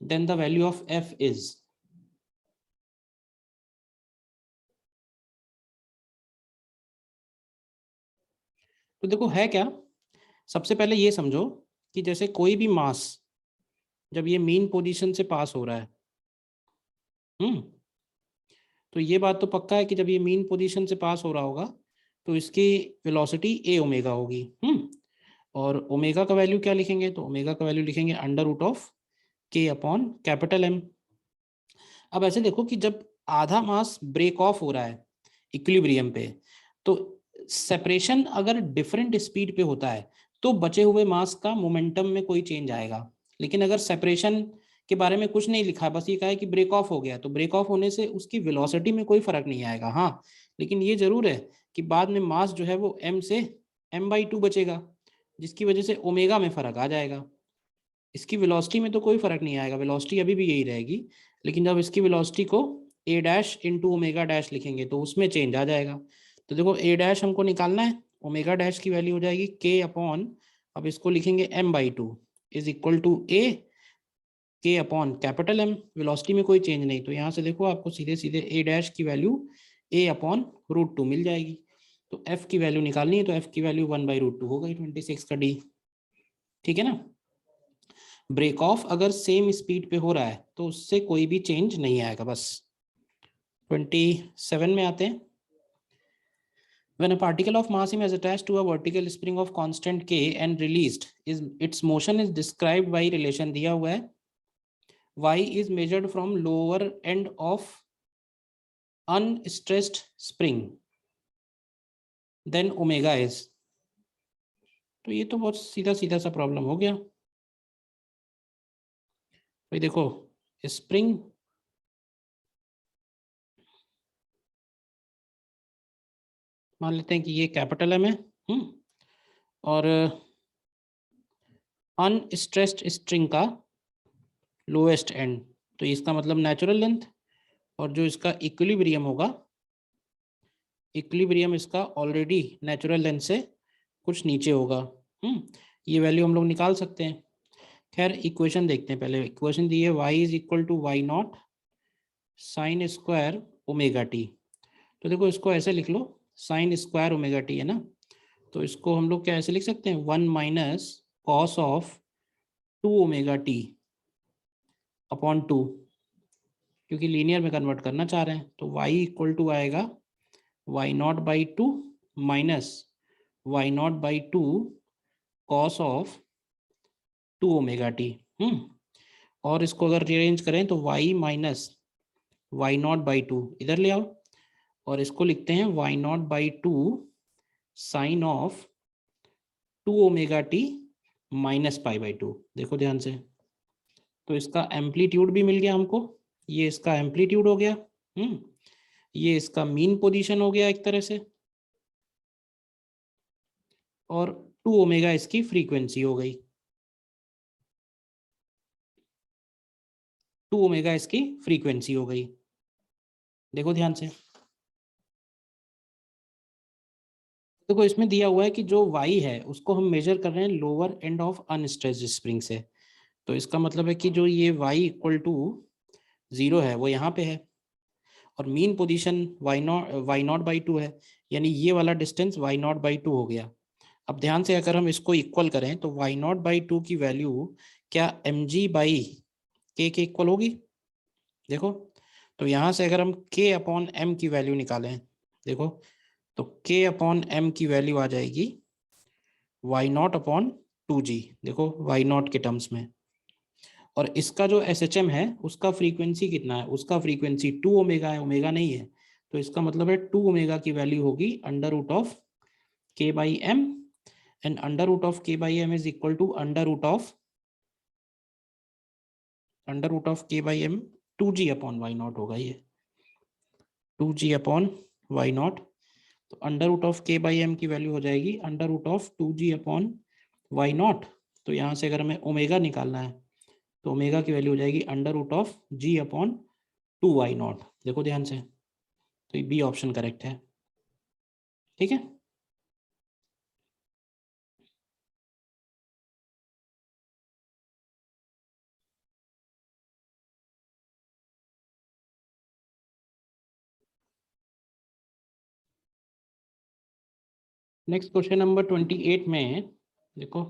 Then the value of f is, तो देखो है क्या, सबसे पहले ये समझो कि जैसे कोई भी मास जब ये मीन पोजीशन से पास हो रहा है, तो ये बात तो पक्का है कि जब ये मीन पोजीशन से पास हो रहा होगा तो इसकी वेलोसिटी ए ओमेगा होगी। और ओमेगा का वैल्यू क्या लिखेंगे, तो ओमेगा का वैल्यू लिखेंगे under root of K upon capital M. अब ऐसे देखो कि जब आधा मास ब्रेक ऑफ हो रहा है इक्विलिब्रियम पे, तो सेपरेशन अगर डिफरेंट स्पीड पे होता है तो बचे हुए मास का मोमेंटम में कोई चेंज आएगा। लेकिन अगर सेपरेशन के बारे में कुछ नहीं लिखा है, बस ये कहा है कि ब्रेक ऑफ हो गया, तो ब्रेक ऑफ होने से उसकी वेलोसिटी में कोई फर्क नहीं आएगा। हाँ, लेकिन ये जरूर है कि बाद में मास जो है वो m से m/2 बचेगा, जिसकी वजह से ओमेगा में फर्क आ जाएगा। इसकी वेलोसिटी में तो कोई फर्क नहीं आएगा, वेलोसिटी अभी भी यही रहेगी, लेकिन जब इसकी वेलोसिटी को a dash into omega dash लिखेंगे तो उसमें चेंज आ जाएगा। तो देखो a डैश हमको निकालना है, ओमेगा डैश की वैल्यू हो जाएगी k अपॉन, अब इसको लिखेंगे m/2 is equal to a k upon capital M। Velocity में कोई चेंज नहीं, तो यहाँ से देखो आपको सीधे सीधे a डैश की वैल्यू a अपॉन √2 मिल जाएगी। तो f की वैल्यू निकालनी है, तो f की वैल्यू 1/√2 हो गई, 26 का d। ठीक है ना। ब्रेक ऑफ अगर सेम स्पीड पे हो रहा है तो उससे कोई भी चेंज नहीं आएगा। बस 27 में आते हैं। When a particle of mass m is attached to a vertical spring of constant k and released, its motion is described by relation दिया हुआ है, y is measured from lower end of unstressed spring, then omega is। तो ये तो बहुत सीधा सीधा सा प्रॉब्लम हो गया भाई। देखो स्प्रिंग मान लेते हैं कि ये कैपिटल एम है, और अनस्ट्रेस्ड स्ट्रिंग का लोएस्ट एंड, तो इसका मतलब नेचुरल लेंथ, और जो इसका इक्विलिब्रियम होगा, इक्विलिब्रियम इसका ऑलरेडी नेचुरल लेंथ से कुछ नीचे होगा। ये वैल्यू हम लोग निकाल सकते हैं। खैर इक्वेशन देखते हैं पहले। इक्वेशन दी है y is equal to y0 sine square omega T. तो देखो इसको ऐसे लिख लो, साइन स्क्वायर ओमेगा टी है ना, तो इसको हम लोग क्या ऐसे लिख सकते हैं, 1 minus cos of 2 omega T upon 2, क्योंकि लीनियर में कन्वर्ट करना चाह रहे हैं। तो y इक्वल टू आएगा y0/2 minus y0/2 cos of 2 omega T. और इसको अगर रिअरेंज करें तो y माइनस y0/2 इधर ले आओ, और इसको लिखते हैं y0/2 sine of 2 omega t minus π/2। देखो ध्यान से, तो इसका एम्पलीट्यूड भी मिल गया हमको, ये इसका एम्पलीट्यूड हो गया, ये इसका मीन पोजीशन हो गया एक तरह से, और 2 ओमेगा इसकी फ्रीक्वेंसी हो गई, 2 ओमेगा इसकी फ्रीक्वेंसी हो गई। देखो ध्यान से, देखो इसमें दिया हुआ है कि जो y है उसको हम मेजर कर रहे हैं lower end of unstressed spring से, तो इसका मतलब है कि जो ये y इक्वल टू 0 है वो यहाँ पे है, और मीन पोजीशन y0/2 है, यानी ये वाला डिस्टेंस y0/2 हो गया। अब ध्यान से अगर हम इसको इक्वल करें तो y0/2 की वैल्यू क्या mg/k के इक्वल होगी। देखो, तो यहाँ से अगर हम k अपॉन m की वैल्यू निकालें, देखो तो k अपॉन m की वैल्यू आ जाएगी y0/2g, देखो y0 के टर्म्स में। और इसका जो SHM है उसका फ्रीक्वेंसी कितना है, उसका फ्रीक्वेंसी 2 ओमेगा है, ओमेगा नहीं है, तो इसका मतलब है 2 ओमेगा की वैल्यू होगी under root of k/m, and under root of k/m is equal to under root of k/m 2g upon y0 होगा, ये 2g अपॉन y0। तो अंडर रूट ऑफ k/m की वैल्यू हो जाएगी under root of 2g upon y0। तो यहाँ से अगर हमें ओमेगा निकालना है तो ओमेगा की वैल्यू हो जाएगी under root of g upon 2y0। देखो ध्यान से, तो ये बी ऑप्शन करेक्ट है। ठीक है, नेक्स्ट क्वेश्चन नंबर 28 में देखो,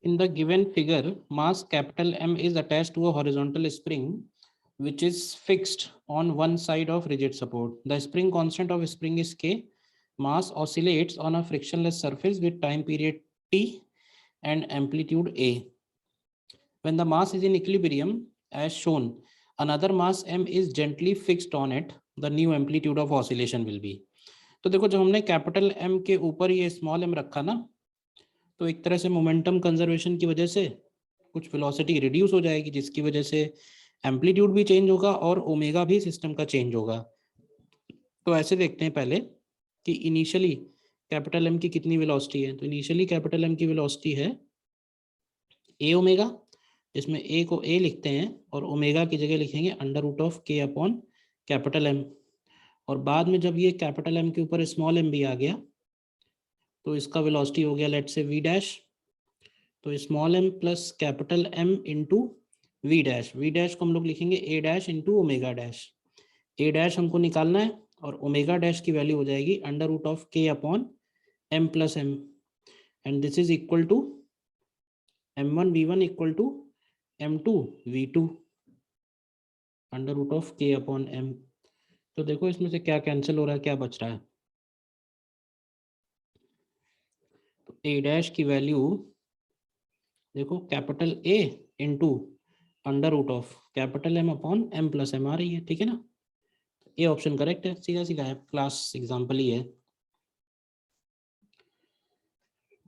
in the given figure mass capital M is attached to a horizontal spring which is fixed on one side of rigid support. The spring constant of spring is K. Mass oscillates on a frictionless surface with time period T and amplitude A. When the mass is in equilibrium, as shown, another mass M is gently fixed on it. The new amplitude of oscillation will be. तो देखो जब हमने कैपिटल M के ऊपर ये स्मॉल m रखा ना, तो एक तरह से मोमेंटम कंजर्वेशन की वजह से कुछ वेलोसिटी रिड्यूस हो जाएगी, जिसकी वजह से एम्पलीट्यूड भी चेंज होगा और ओमेगा भी सिस्टम का चेंज होगा। तो ऐसे देखते हैं पहले कि इनिशियली कैपिटल एम की कितनी वेलोसिटी है। तो इनिशियली कैपिटल एम की वेलोसिटी है ए ओमेगा, जिसमें ए को ए लिखते हैं और ओमेगा की जगह लिखेंगे under root of K upon capital M. और बाद में जब ये कैपिटल एम के ऊपर स्मॉल एम भी आ गया तो इसका वेलोसिटी हो गया लेट से वी डैश। तो small M plus capital M into V dash, V dash को हम लोग लिखेंगे A dash into omega dash. A dash हमको निकालना है और ओमेगा डैश की वैल्यू हो जाएगी under root of K upon M plus M, and this is equal to m1 v1 equal to m2 v2 under root of K upon M. तो देखो इसमें से क्या कैंसिल हो रहा है, क्या बच रहा है। तो ए डैश की वैल्यू देखो capital A into under root of capital M upon M plus m आ रही है, ठीक है ना। ये ऑप्शन करेक्ट है, सीधा सीधा है, क्लास एग्जाम्पल ही है।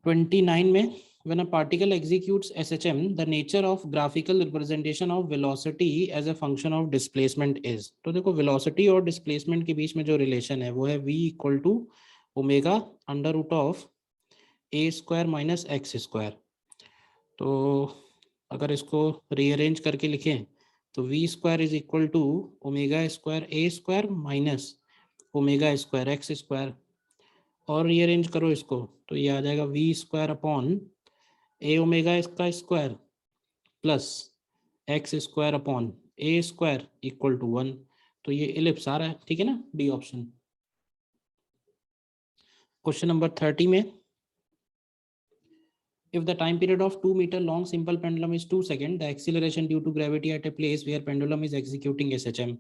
29 में when a particle executes SHM, the nature of graphical representation of velocity as a function of displacement is। तो देखो velocity और displacement के बीच में जो रिलेशन है वो है v equal to omega under root of A square minus x square. तो अगर इसको रीअरेंज करके लिखें तो v square is equal to omega square A square minus omega square x square, और रीअरेंज करो इसको तो ये आ जाएगा v square upon A omega इसका square plus x square upon A square equal to 1। तो ये इलिप्स आ रहा है, ठीक है ना, डी ऑप्शन। क्वेश्चन नंबर 30 में if the time period of 2 meter long simple pendulum is 2 seconds, the acceleration due to gravity at a place where pendulum is executing SHM।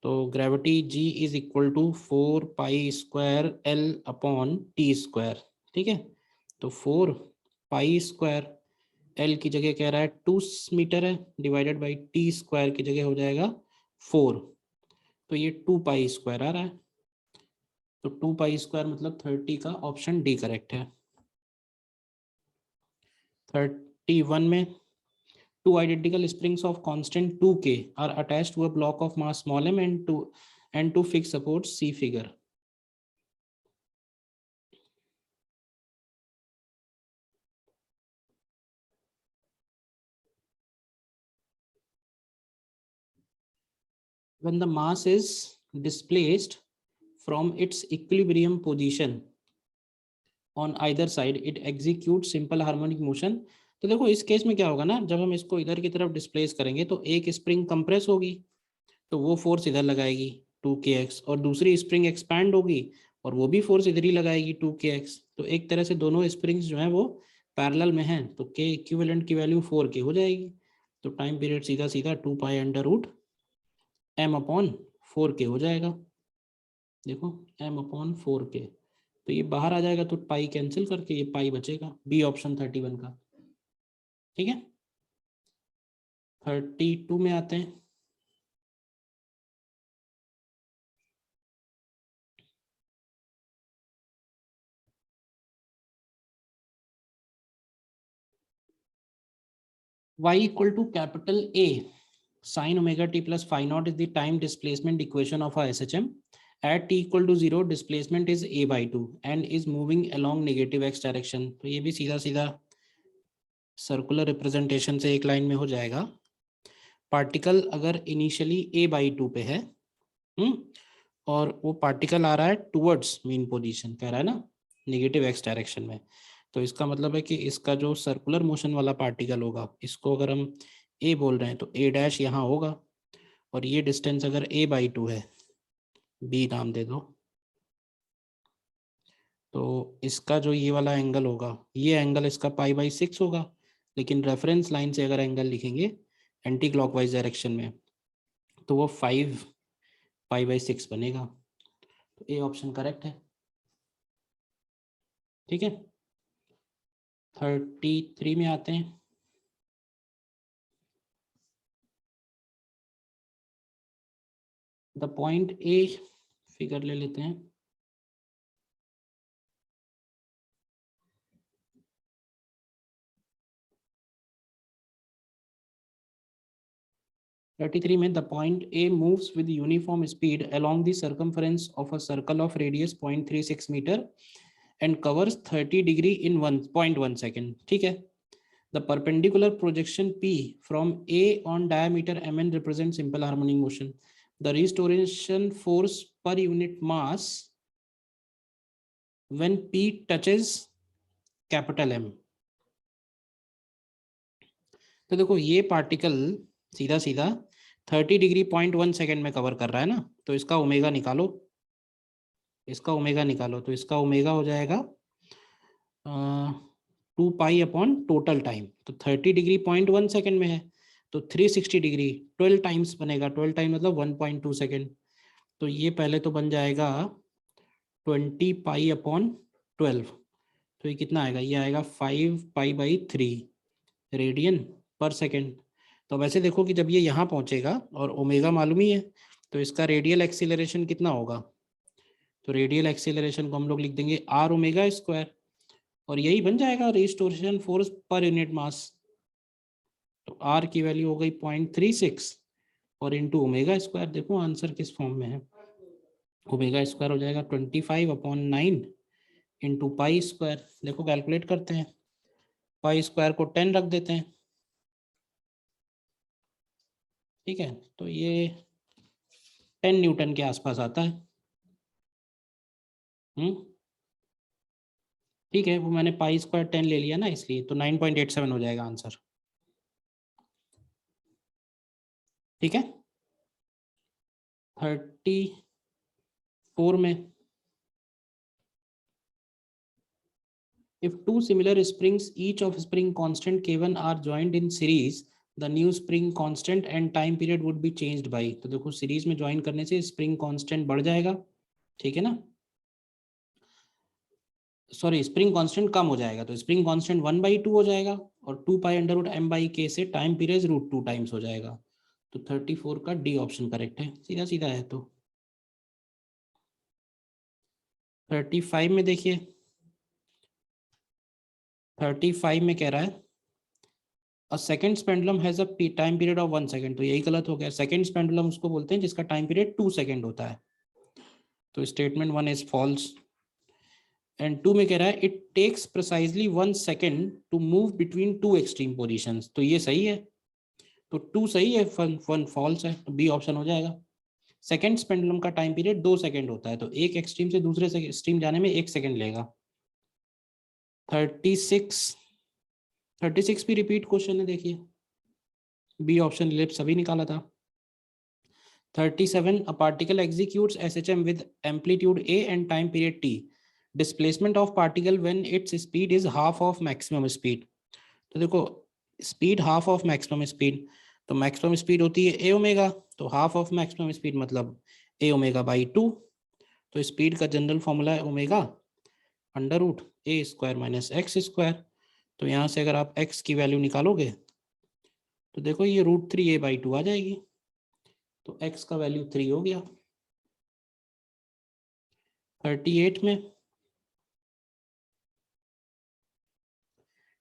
तो gravity g is equal to 4 pi square L upon t square, ठीक है। तो 4 pi square L की जगह कह रहा है 2 मीटर है, डिवाइडेड बाई t स्क्वायर की जगह हो जाएगा 4। तो ये 2 पाई स्क्वायर आ रहा है। तो 2 पाई स्क्वायर मतलब 30 का ऑप्शन डी करेक्ट है। 31 में two identical springs of constant 2k are attached to a block of mass small m and to fixed supports, see figure। when the mass is displaced from its equilibrium position on either side, it executes simple harmonic motion। तो देखो इस केस में क्या होगा ना, जब हम इसको इधर की तरफ डिस्प्लेस करेंगे तो एक स्प्रिंग कंप्रेस होगी तो वो फोर्स इधर लगाएगी 2kx, और दूसरी स्प्रिंग एक्सपैंड होगी और वो भी फोर्स इधर ही लगाएगी 2kx। तो एक तरह से दोनों स्प्रिंग्स जो हैं वो पैरेलल में हैं, तो k इक्विवेलेंट की वैल्यू 4k हो जाएगी। तो टाइम पीरियड सीधा सीधा 2 pi under root m upon 4k हो जाएगा। देखो m अपॉन 4k, तो ये बाहर आ जाएगा तो पाई कैंसिल करके ये पाई बचेगा, बी ऑप्शन 31 का, ठीक है। 32 में आते हैं। y equal to capital A sin omega t plus phi naught is the time displacement equation of a SHM। At t equal to 0 displacement is a by 2 and is moving along negative x direction। तो ये भी सीधा सीधा सर्कुलर रिप्रेजेंटेशन से एक लाइन में हो जाएगा। पार्टिकल अगर इनिशियली a by 2 पे है और वो पार्टिकल आ रहा है टुवर्ड्स मीन पोजीशन, कह रहा है ना नेगेटिव एक्स डायरेक्शन में, तो इसका मतलब है कि इसका जो सर्कुलर मोशन वाला पार्टिकल होगा इसको अगर हम a बोल रहे हैं तो a डैश यहाँ होगा, और ये डिस्टेंस अगर a by 2 है, b नाम दे दो, तो इसका जो ये वाला एंगल होगा ये एंगल इसका पाई बाई 6 होगा। लेकिन रेफरेंस लाइन से अगर एंगल लिखेंगे एंटी क्लॉकवाइज डायरेक्शन में तो वो 5 पाई/6 बनेगा। तो ए ऑप्शन करेक्ट है। ठीक है, 33 में आते हैं। द पॉइंट ए, फिगर ले लेते हैं। में the point A moves with uniform speed along the circumference of a circle of radius 0.36 metre and covers 30 degree in 1.1 second. ठीक है, the perpendicular projection P from A on diameter Mn represents simple harmonic motion. The restoration force per unit mass when P touches capital M। तो देखो ये पार्टिकल सीधा सीधा 30 डिग्री 0.1 सेकेंड में कवर कर रहा है ना, तो इसका ओमेगा निकालो, इसका ओमेगा निकालो। तो इसका ओमेगा हो जाएगा 2 पाई अपॉन टोटल टाइम। तो 30 डिग्री 0.1 सेकेंड में है, तो 360 डिग्री 12 टाइम्स बनेगा। 12 टाइम मतलब 1.2 सेकेंड। तो ये पहले तो बन जाएगा 20 पाई/12। तो ये कितना आएगा, ये आएगा 5 पाई/3 रेडियन पर सेकेंड। तो वैसे देखो कि जब ये यहाँ पहुँचेगा और ओमेगा मालूम ही है, तो इसका रेडियल एक्सीलरेशन कितना होगा। तो रेडियल एक्सीलरेशन को हम लोग लिख देंगे r⍵², और यही बन जाएगा restoration force per unit mass. तो r की वैल्यू हो गई 0.36 और इंटू ओमेगा²। देखो आंसर किस फॉर्म में है, ओमेगा² हो जाएगा 25/9 इंटू पाई²। देखो कैलकुलेट करते हैं, पाई² को 10 रख देते हैं। ठीक है, तो ये 10 न्यूटन के आसपास आता है। ठीक है, वो मैंने पाई² 10 ले लिया ना, इसलिए तो 9.87 हो जाएगा आंसर। ठीक है, 34 में, if two similar springs each of spring constant K1 are joined in series, the new spring constant and time period would be changed by। तो देखो सीरीज में ज्वाइन करने से स्प्रिंग कांस्टेंट बढ़ जाएगा, ठीक है ना, सॉरी स्प्रिंग कांस्टेंट कम हो जाएगा। तो स्प्रिंग कांस्टेंट 1/2 हो जाएगा और 2 पाई/m/k से टाइम पीरियड √2 टाइम्स हो जाएगा। तो 34 का डी ऑप्शन करेक्ट है, सीधा सीधा है। तो 35 में देखिए, 35 में कह रहा है a second pendulum has a time period of 1 second. तो यही गलत हो गया, सेकंड पेंडुलम उसको बोलते हैं जिसका टाइम पीरियड 2 सेकंड होता है। तो स्टेटमेंट 1 इज फॉल्स। एंड 2 में कह रहा है it takes precisely 1 second to move between 2 extreme positions. तो ये सही है, तो 2 सही है, 1 फॉल्स है। तो बी ऑप्शन हो जाएगा। सेकंड पेंडुलम का टाइम पीरियड 2 सेकंड होता है, तो एक एक्सट्रीम से दूसरे एक्सट्रीम जाने में 1 सेकंड लेगा। 36 भी रिपीट क्वेश्चन है, देखिए बी ऑप्शन इलिप्स अभी निकाला था। 37 a particle executes SHM with amplitude A and time period t. Displacement of particle when its speed is half of maximum speed। तो देखो speed half of maximum speed, तो मैक्सिमम स्पीड होती है ए ओमेगा, तो हाफ ऑफ मैक्सिमम स्पीड मतलब a⍵/2। तो स्पीड का जनरल फॉर्मूला है ω√a² - x²। तो यहाँ से अगर आप x की वैल्यू निकालोगे तो देखो ये √3a/2 आ जाएगी। तो x का वैल्यू 3 हो गया। 38 में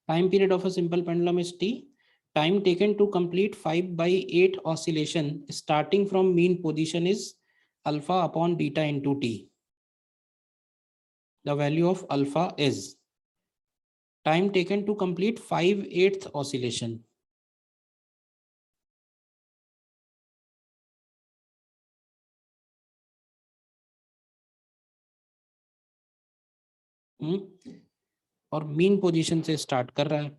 time period of a simple pendulum is t, time taken to complete 5/8 oscillation starting from mean position is α/β into t। The value of alpha is time taken to complete 5/8 oscillation। और मीन पोजीशन से स्टार्ट कर रहा है।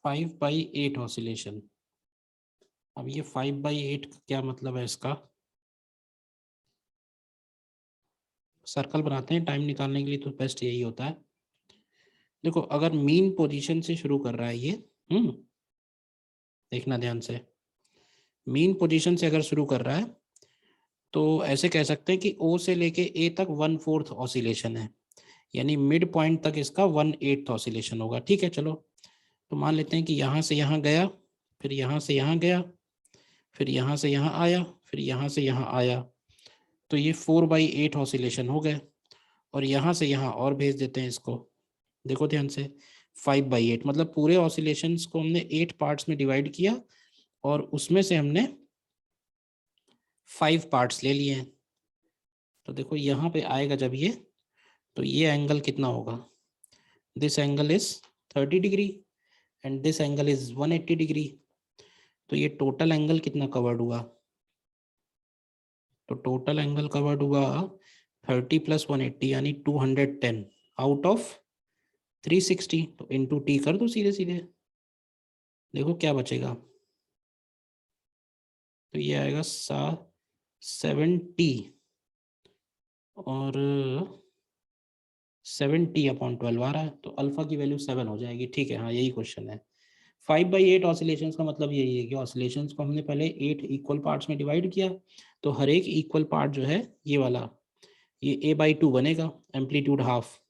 Five by eight oscillation. अब ये 5/8 क्या मतलब है इसका, सर्कल बनाते हैं टाइम निकालने के लिए, तो बेस्ट यही होता है। देखो अगर मीन पोजीशन से शुरू कर रहा है ये, देखना ध्यान से, मीन पोजीशन से अगर शुरू कर रहा है तो ऐसे कह सकते हैं कि ओ से लेके ए तक 1/4 ऑसिलेशन है, यानी मिड पॉइंट तक इसका 1/8 ऑसिलेशन होगा। ठीक है, चलो तो मान लेते हैं कि यहाँ से यहाँ गया, फिर यहाँ से यहाँ गया, फिर यहाँ से यहाँ आया, फिर यहाँ से यहाँ आया, तो ये 4/8 ऑसिलेशन हो गए। और यहाँ से यहाँ और भेज देते हैं इसको, देखो ध्यान से, 5/8, मतलब पूरे ऑसिलेशंस को हमने 8 पार्ट्स में डिवाइड किया और उसमें से हमने 5 पार्ट्स ले लिए हैं। तो देखो यहाँ पे आएगा जब ये, तो ये एंगल कितना होगा, this angle is 30 degree and this angle is 180 degree. तो ये टोटल एंगल कितना कवर्ड हुआ, तो टोटल एंगल कवर्ड हुआ 30 + 180 यानी 210 आउट ऑफ 360। तो इंटू टी कर दो सीधे सीधे, देखो क्या बचेगा, तो ये आएगा 70 और 70/12 आ रहा है, तो अल्फा की वैल्यू 7 हो जाएगी। ठीक है, हाँ यही क्वेश्चन है। 5/8 ऑसिलेशंस का मतलब यही है कि ऑसिलेशंस को हमने पहले 8 इक्वल पार्ट्स में डिवाइड किया, तो हर एक इक्वल पार्ट जो है ये वाला, ये a/2 बनेगा, एम्पलीट्यूड हाफ।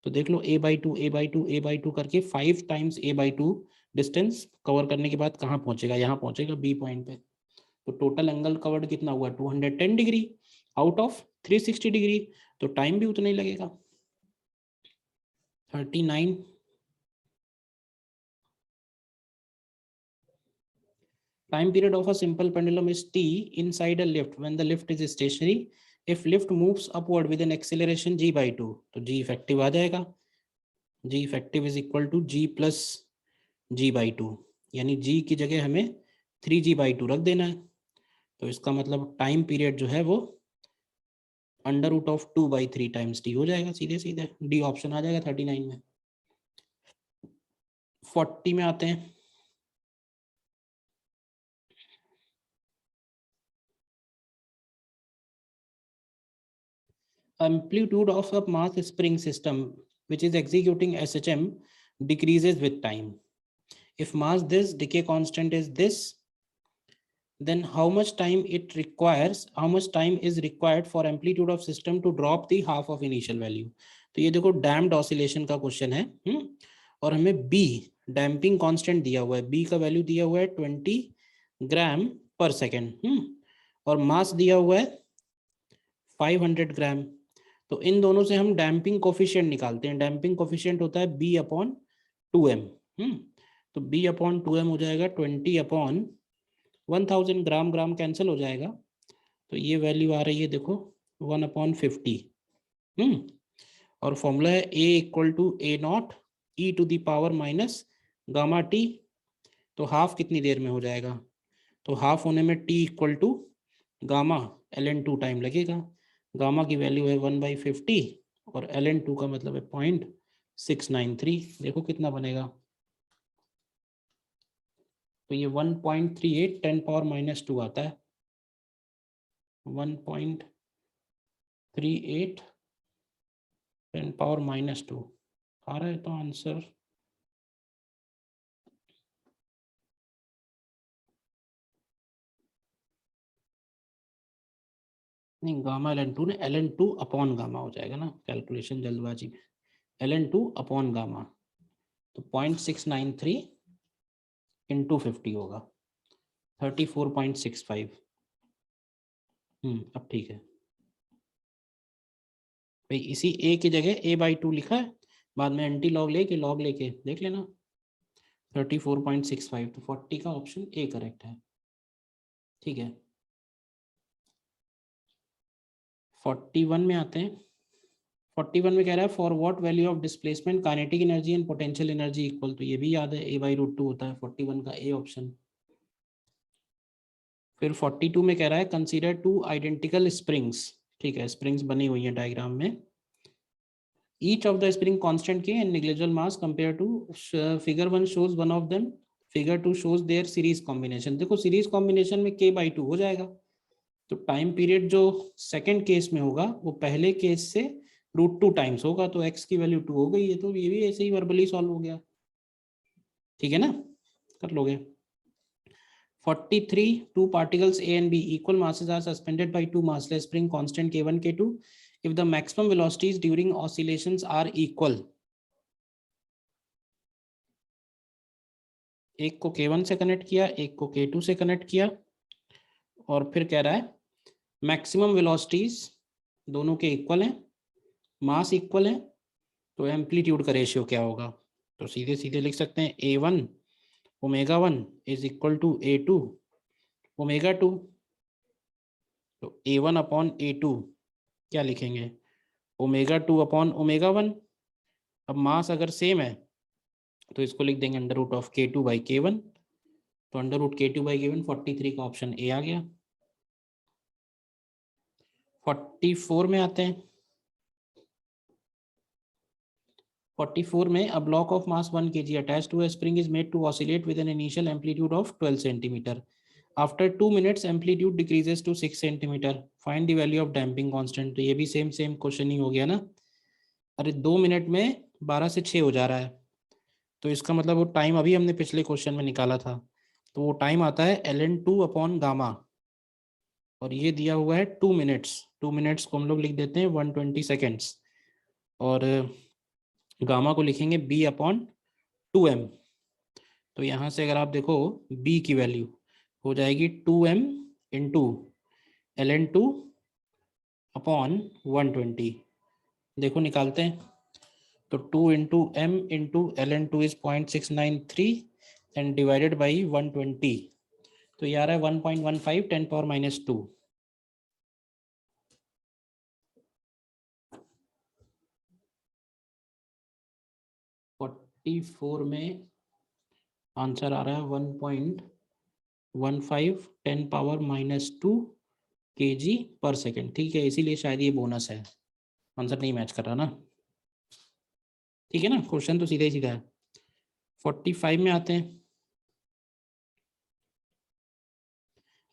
तो देख लो a/2 a/2 a/2 करके 5 टाइम्स a/2 डिस्टेंस कवर करने के बाद कहाँ पहुंचेगा, यहाँ पहुंचेगा बी पॉइंट पे। तो टोटल एंगल कवर्ड कितना हुआ, 210 डिग्री आउट ऑफ 360 डिग्री, तो टाइम भी उतना ही लगेगा 39। Time period of a simple pendulum is t inside a lift when the lift is stationary if lift moves upward with an acceleration g/2। तो g effective आ जाएगा, g effective is equal to g plus g/2, यानी g की जगह हमें 3g/2 रख देना है। तो इसका मतलब टाइम पीरियड जो है वो √2/3 टाइम्स t हो जाएगा, सीधे सीधे डी ऑप्शन आ जाएगा 39 में। 40 में आते हैं, amplitude of a mass spring system which is executing SHM decreases with time. If mass this, decay constant is this, then how much time is required for amplitude of system to drop the half of initial value। तो ये देखो डैम्प्ड ऑसिलेशन का क्वेश्चन है, और हमें बी डैम्पिंग कांस्टेंट दिया हुआ है, बी का वैल्यू दिया हुआ है 20 ग्राम पर सेकेंड, और मास दिया हुआ है 500 ग्राम। तो इन दोनों से हम डैम्पिंग कोफिशिएंट निकालते हैं, डैम्पिंग कोफिशिएंट होता है B/2m। तो B/2m हो जाएगा 20/1000, ग्राम ग्राम कैंसिल हो जाएगा, तो ये वैल्यू आ रही है देखो 1/50। और फॉर्मूला है A = A0 e⁻⁻ γt। तो हाफ कितनी देर में हो जाएगा, तो हाफ होने में t = गामा ln2 टाइम लगेगा। गामा की वैल्यू है 1/50 और ln2 का मतलब है 0.693। देखो कितना बनेगा, तो ये 1.38 10⁻⁻² आता है, 1.38 10⁻⁻² आ रहा है। तो आंसर नहीं, गामा ln2 ने ln2/गामा हो जाएगा ना, कैलकुलेशन जल्दबाजी में, ln2/गामा, तो 0.693 × 50 होगा 34.65। अब ठीक है भाई, इसी a की जगह a/2 लिखा है, बाद में एंटी लॉग लेके देख लेना, 34.65, तो 40 का ऑप्शन ए करेक्ट है। ठीक है, 41 में आते हैं। 41 में कह रहा है for what value of displacement kinetic energy and potential energy equal, तो ये भी याद है a/√2 होता है, 41 का ए ऑप्शन। फिर 42 में कह रहा है कंसीडर 2 आइडेंटिकल स्प्रिंग्स। ठीक है, स्प्रिंग्स बनी हुई है डायग्राम में, each of the spring constant के and negligible mass compare to figure 1 shows one of them, figure 2 shows their series combination. देखो सीरीज कॉम्बिनेशन में k/2 हो जाएगा, तो टाइम पीरियड जो सेकंड केस में होगा वो पहले केस से √2 टाइम्स होगा, तो x की वैल्यू 2 हो गई है, तो ये भी ऐसे ही वर्बली सॉल्व हो गया। ठीक है ना, कर लोगे। 43, two particles A and B equal masses are suspended by two massless spring constant K1 K2 if the maximum velocities during oscillations are equal। एक को K1 से कनेक्ट किया, एक को K2 से कनेक्ट किया, और फिर कह रहा है मैक्सिमम वेलोसिटीज दोनों के इक्वल हैं, मास इक्वल है, तो एम्पलीट्यूड का रेशियो क्या होगा। तो सीधे सीधे लिख सकते हैं A1 omega 1 is equal to A2 omega 2। तो A1 अपॉन A2 क्या लिखेंगे, ओमेगा 2 अपॉन ओमेगा 1। अब मास अगर सेम है तो इसको लिख देंगे under root of K2 by K1। तो under root K2 by K1 43 का ऑप्शन ए आ गया। 44 में आते हैं। 44 में a block of mass 1 kg attached to a spring is made to oscillate with an initial amplitude of 12 centimeter. After 2 minutes amplitude decreases to 6 centimeter. Find the value of damping constant। तो ये भी सेम क्वेश्चन ही हो गया ना। अरे 2 मिनट में 12 से 6 हो जा रहा है, तो इसका मतलब वो टाइम अभी हमने पिछले क्वेश्चन में निकाला था, तो वो टाइम आता है ln2 अपॉन गामा, और ये दिया हुआ है 2 मिनट्स। 2 मिनट्स को हम लोग लिख देते हैं 120 सेकेंड्स, और गामा को लिखेंगे b अपॉन 2m। तो यहाँ से अगर आप देखो b की वैल्यू हो जाएगी 2m इंटू ln2 अपॉन 120। देखो निकालते हैं, तो 2 into m into ln2 is 0.693 and divided by 120, तो ये आ रहा है 1.15 10 पावर माइनस 2। फोर्टी 4 में आंसर आ रहा है 1.15 10 पावर माइनस 2 kg पर सेकेंड। ठीक है, इसीलिए शायद ये बोनस है, आंसर नहीं मैच कर रहा ना। ठीक है ना, क्वेश्चन तो सीधा ही सीधा है। 45 में आते हैं।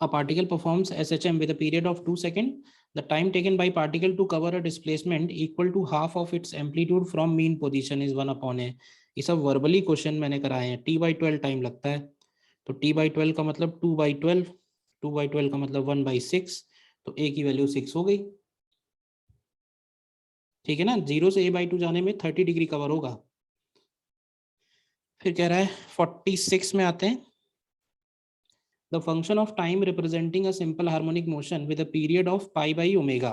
A particle performs SHM with a period of 2 seconds. The time taken by particle to cover a displacement equal to half of its amplitude from mean position is 1 upon a। ये सब वर्बली क्वेश्चन मैंने कराए हैं। t/12 टाइम लगता है, तो t/12 का मतलब 2/12, 2/12 का मतलब 1/6, तो a की वैल्यू 6 हो गई। ठीक है ना, 0 से a/2 जाने में 30 डिग्री कवर होगा। फिर कह रहा है 46 में आते हैं। The function of time representing a simple harmonic motion with a period of pi by omega।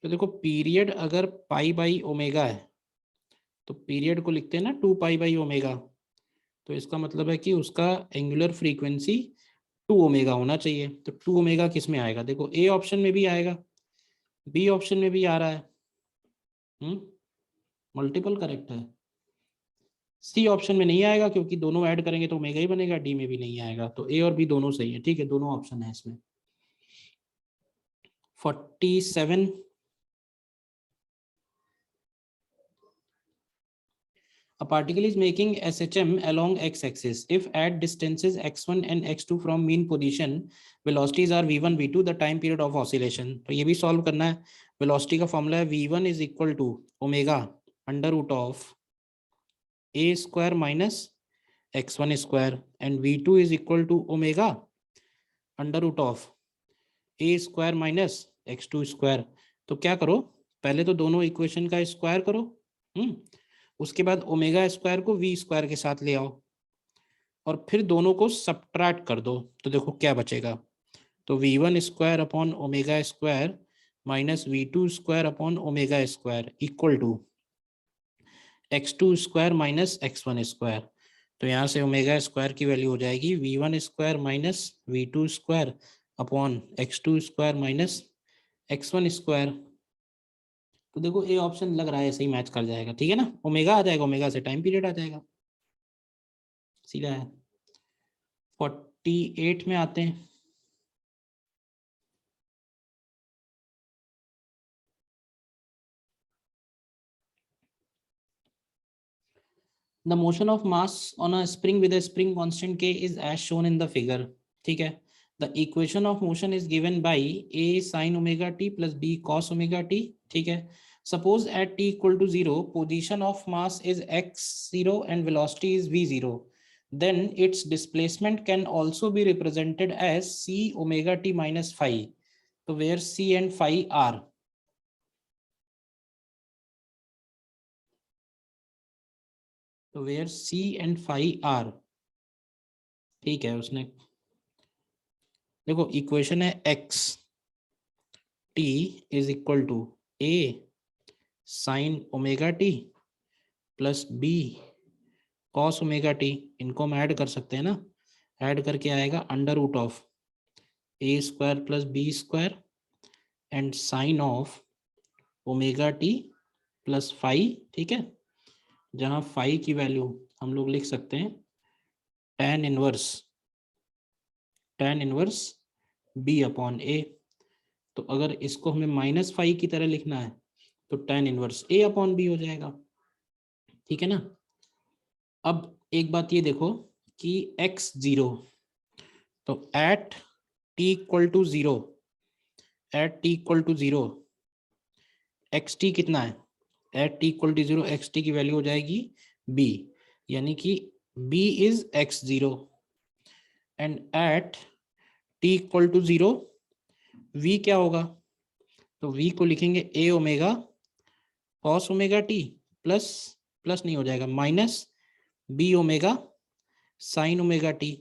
तो देखो पीरियड अगर पाई बाई ओमेगा है तो पीरियड को लिखते हैं ना 2 पाई बाई ओमेगा, तो इसका मतलब है कि उसका एंगुलर फ्रीक्वेंसी 2 ओमेगा होना चाहिए। तो 2 ओमेगा किस में आएगा, देखो ए ऑप्शन में भी आएगा, बी ऑप्शन में भी आ रहा है, मल्टीपल करेक्ट है। सी ऑप्शन में नहीं आएगा क्योंकि दोनों ऐड करेंगे तो ओमेगा ही बनेगा, डी में भी नहीं आएगा, तो ए और बी दोनों सही है। ठीक है, दोनों ऑप्शन है इसमें। 47, a particle is making SHM along x-axis. If at distances x1 and x2 from mean position, velocities are v1, v2, the time period of oscillation। तो ये भी सॉल्व करना है। वेलोसिटी का फॉर्मूला है v1 is equal to omega under root of a square minus x1 square, and v2 is equal to omega under root of a square minus x2 square. तो क्या करो, पहले तो दोनों इक्वेशन का स्क्वायर करो, उसके बाद ओमेगा स्क्वायर को वी स्क्वायर के साथ ले आओ, और फिर दोनों को सब्ट्रैक्ट कर दो, तो देखो क्या बचेगा। तो v1 square upon omega square minus v2 square upon omega square equal to x2 square minus x1 square. तो यहाँ से ओमेगा स्क्वायर की वैल्यू हो जाएगी v1 square minus v2 square upon x2 square minus x1 square. तो देखो ए ऑप्शन लग रहा है सही मैच कर जाएगा। ठीक है ना, ओमेगा आ जाएगा, ओमेगा से टाइम पीरियड आ जाएगा, सीधा है। 48 में आते हैं। The motion of mass on a spring with a spring constant k is as shown in the figure। ठीक है, the equation of motion is given by a sin omega t plus b cos omega t। ठीक है, suppose at t equal to 0 position of mass is x0 and velocity is v0, then its displacement can also be represented as c omega t minus phi. So where c and phi are, तो where c and phi are, ठीक है। उसने देखो इक्वेशन है x t is equal to a sine omega T plus b cos omega T, इनको हम ऐड कर सकते हैं ना, ऐड करके आएगा under root of A square plus B square and sine of omega T plus phi, ठीक है। जहां फाई की वैल्यू हम लोग लिख सकते हैं tan इनवर्स बी अपॉन ए। तो अगर इसको हमें माइनस फाई की तरह लिखना है तो tan इनवर्स ए अपॉन बी हो जाएगा, ठीक है ना। अब एक बात ये देखो कि x0, तो at t equal to 0, at t equal to 0 X T कितना है, at t equal to 0 X T की वैल्यू हो जाएगी b, यानी कि b is x0 and at t equal to 0 v क्या होगा, तो v को लिखेंगे a omega cos omega T plus plus नहीं हो जाएगा minus b omega sine omega T.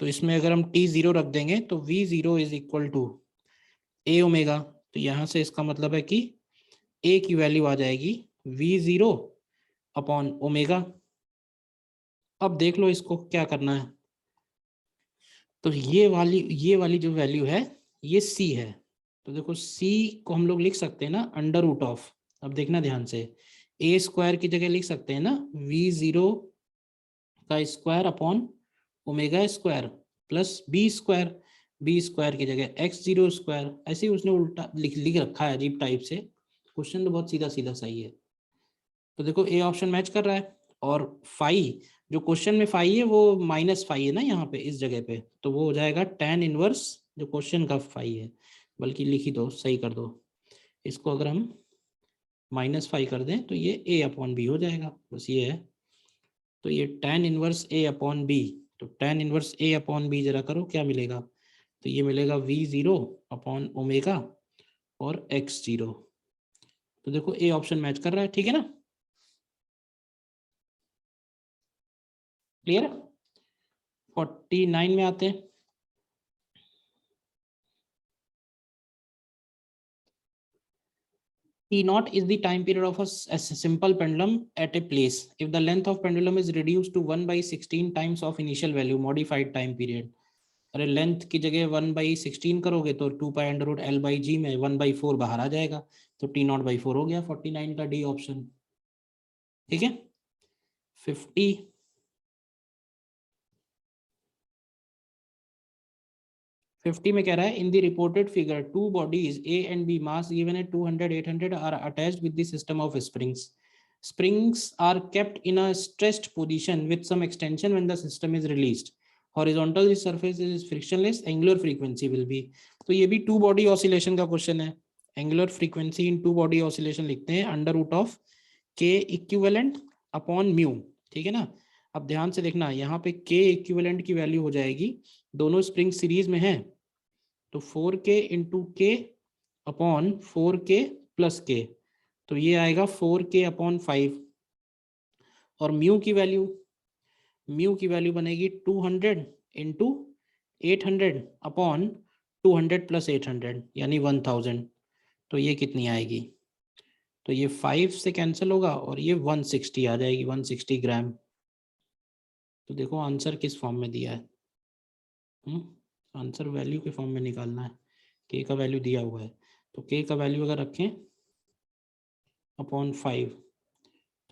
तो इसमें अगर हम t0 रख देंगे तो v0 is equal to a omega, तो यहां से इसका मतलब है कि a की वैल्यू आ जाएगी v0 अपॉन ओमेगा। अब देख लो इसको क्या करना है, तो ये वाली जो वैल्यू है ये c है, तो देखो c को हम लोग लिख सकते हैं ना अंडर रूट ऑफ, अब देखना ध्यान से, a स्क्वायर की जगह लिख सकते हैं ना v0 का square upon omega square plus B square की जगह x0 स्क्वायर, ऐसे ही उसने उल्टा लिख रखा है अजीब टाइप से। क्वेश्चन तो बहुत सीधा सीधा सही है। तो देखो ए ऑप्शन मैच कर रहा है, और फाई जो क्वेश्चन में फाई है वो माइनस फाई है ना यहाँ पे इस जगह पे, तो वो हो जाएगा tan इनवर्स जो क्वेश्चन का फाई है, बल्कि लिखी दो सही कर दो इसको, अगर हम माइनस फाई कर दें तो ये a अपॉन बी हो जाएगा, बस ये है। तो ये tan inverse a upon B, तो tan inverse a upon B जरा करो क्या मिलेगा, तो ये मिलेगा v0 अपॉन ओमेगा और x0। तो देखो ए ऑप्शन मैच कर रहा है, ठीक है ना, क्लियर। 49 में आते हैं। T naught is the time period of a simple pendulum at a place. If the length of pendulum is reduced to 1/16 times of initial value, modified time period. अरे लेंथ की जगह 1/16 करोगे तो 2π√L/g में 1/4 बाहर आ जाएगा, तो T0/4 हो गया 49 का डी ऑप्शन, ठीक है। 50 में कह रहा है in the reported figure two bodies A and B mass given at 200 800 are attached with the system of springs are kept in a stressed position with some extension when the system is released. Horizontal the surface is frictionless, angular frequency will be, तो ये भी टू बॉडी ऑसिलेशन का क्वेश्चन है। Angular frequency in two body oscillation लिखते हैं under root of K equivalent upon mu, ठीक है ना। अब ध्यान से देखना यहाँ पे के इक्विवेलेंट की वैल्यू हो जाएगी, दोनों स्प्रिंग सीरीज में है, तो 4k इंटू के अपॉन 4k प्लस के, तो ये आएगा 4k अपॉन 5, और म्यू की वैल्यू बनेगी 200 इंटू 800 अपॉन 200 प्लस 800 यानी 1000, तो ये कितनी आएगी, तो ये 5 से कैंसिल होगा और ये 160 आ जाएगी, 160 ग्राम। तो देखो आंसर किस फॉर्म में दिया है, आंसर वैल्यू के फॉर्म में निकालना है, के का वैल्यू दिया हुआ है, तो के का वैल्यू अगर रखें अपॉन 5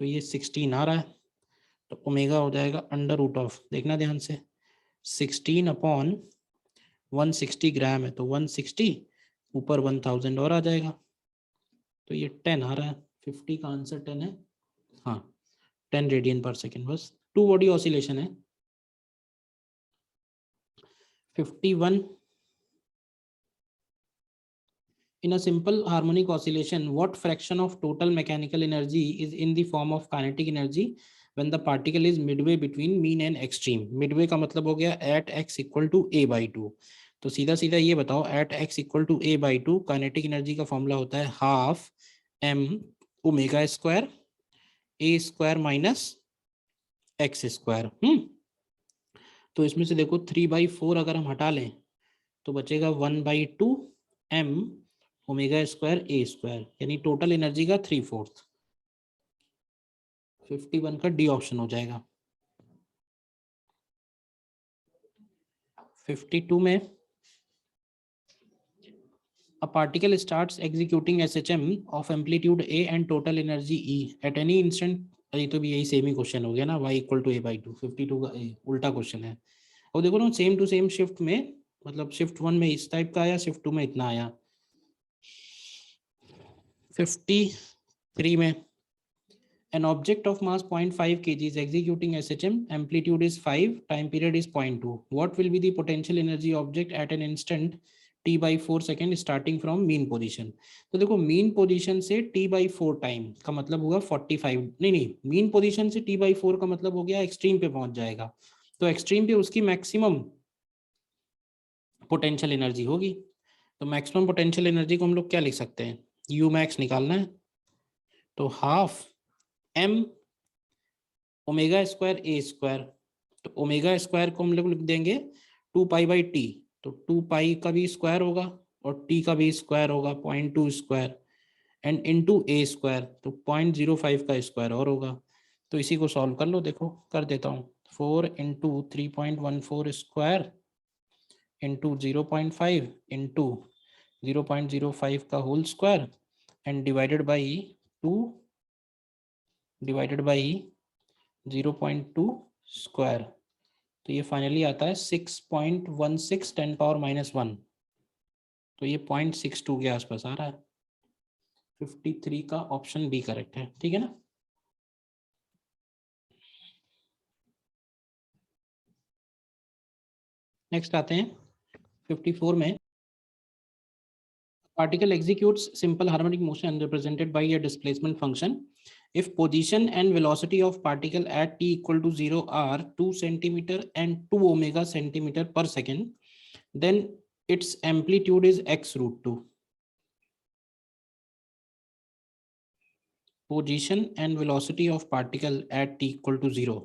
तो ये 16 आ रहा है, तो ओमेगा हो जाएगा अंडर रूट ऑफ, देखना ध्यान से, 16 अपॉन 160 ग्राम है तो 160 ऊपर 1000 और आ जाएगा, तो ये 10 आ रहा है, 50 का आंसर 10 है, हाँ 10 रेडियन पर सेकेंड, बस टू बॉडी ऑसिलेशन है। 51 in a simple harmonic oscillation what fraction of total mechanical energy is in the form of kinetic energy when the particle is Midway between mean and extreme. Midway का मतलब हो गया eight x equal to a/2। तो सीधा सीधा ये बताओ, at x equal to a/2 kinetic energy का फॉर्मूला होता है half m omega square a square minus x square. तो इसमें से देखो 3/4 अगर हम हटा लें तो बचेगा 1/2 m omega square a square, यानी टोटल एनर्जी का 3/4। 51 का डी ऑप्शन हो जाएगा। 52 में a particle starts executing SHM of amplitude a and total energy E at any instant। ये तो भी यही सेम ही क्वेश्चन हो गया ना, y इक्वल टू a/2। 52 का उल्टा क्वेश्चन है। और देखो ना, सेम टू सेम शिफ्ट में, मतलब शिफ्ट 1 में इस टाइप का आया, शिफ्ट 2 में इतना आया। 53 में an object of mass 0.5 kg is executing SHM, amplitude is 5, time period is 0.2, what will be the potential energy object at an instant t/4 second starting from mean position. तो देखो मीन पोजीशन से t/4 टाइम का मतलब होगा 45, नहीं मीन पोजीशन से t/4 का मतलब हो गया एक्सट्रीम पे पहुंच जाएगा, तो एक्सट्रीम पे उसकी मैक्सिमम पोटेंशियल एनर्जी होगी। तो मैक्सिमम पोटेंशियल एनर्जी को हम लोग क्या लिख सकते हैं, यू मैक्स निकालना है तो half m omega square a square. तो ओमेगा स्क्वायर को हम लोग लिख देंगे 2π/t, तो 2π का भी स्क्वायर होगा और t का भी स्क्वायर होगा 0.2 square, and into a square, तो 0.05 का स्क्वायर और होगा। तो इसी को सॉल्व कर लो, देखो कर देता हूँ। 4 × 3.14 स्क्वायर इंटू 0.5 इंटू 0.05 का whole square and divided by 2 divided by 0.2 square. तो ये फाइनली आता है 6.16 10⁻⁻1। तो ये 0.62 के आसपास आ रहा है। 53 का ऑप्शन बी करेक्ट है, ठीक है ना। नेक्स्ट आते हैं 54 में। Particle executes simple harmonic motion represented by a displacement function if position and velocity of particle at t equal to 0 are 2 centimeter and 2 omega centimeter per second, then its amplitude is x root 2. Position and velocity of particle at t equal to 0।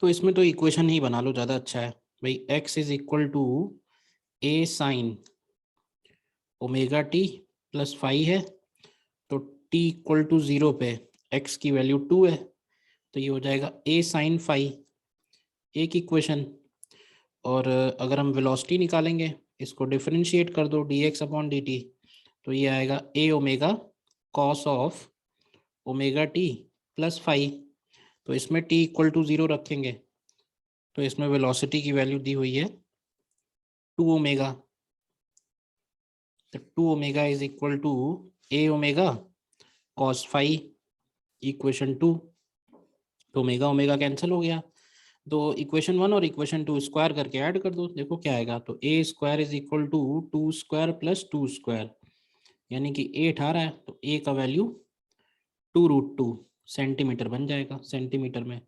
तो इसमें तो इक्वेशन ही बना लो, ज़्यादा अच्छा है भाई। x is equal to a sine omega T plus phi है, तो t इक्वल टू 0 पे x की वैल्यू 2 है, तो ये हो जाएगा a साइन फाई, एक इक्वेशन। और अगर हम वेलोसिटी निकालेंगे, इसको डिफरेंशिएट कर दो dx/dt, तो ये आएगा a omega cos of omega T plus phi. तो इसमें t इक्वल टू 0 रखेंगे, तो इसमें वेलोसिटी की वैल्यू दी हुई है 2 ओमेगा, तो 2 omega is equal to a omega cos phi equation 2। तो ओमेगा ओमेगा कैंसिल हो गया, तो इक्वेशन 1 और इक्वेशन 2 स्क्वायर करके ऐड कर दो, देखो क्या आएगा। तो a square is equal to 2 square plus 2 square, यानी कि 8 आ रहा है, तो a का वैल्यू 2√2 सेंटीमीटर बन जाएगा सेंटीमीटर में।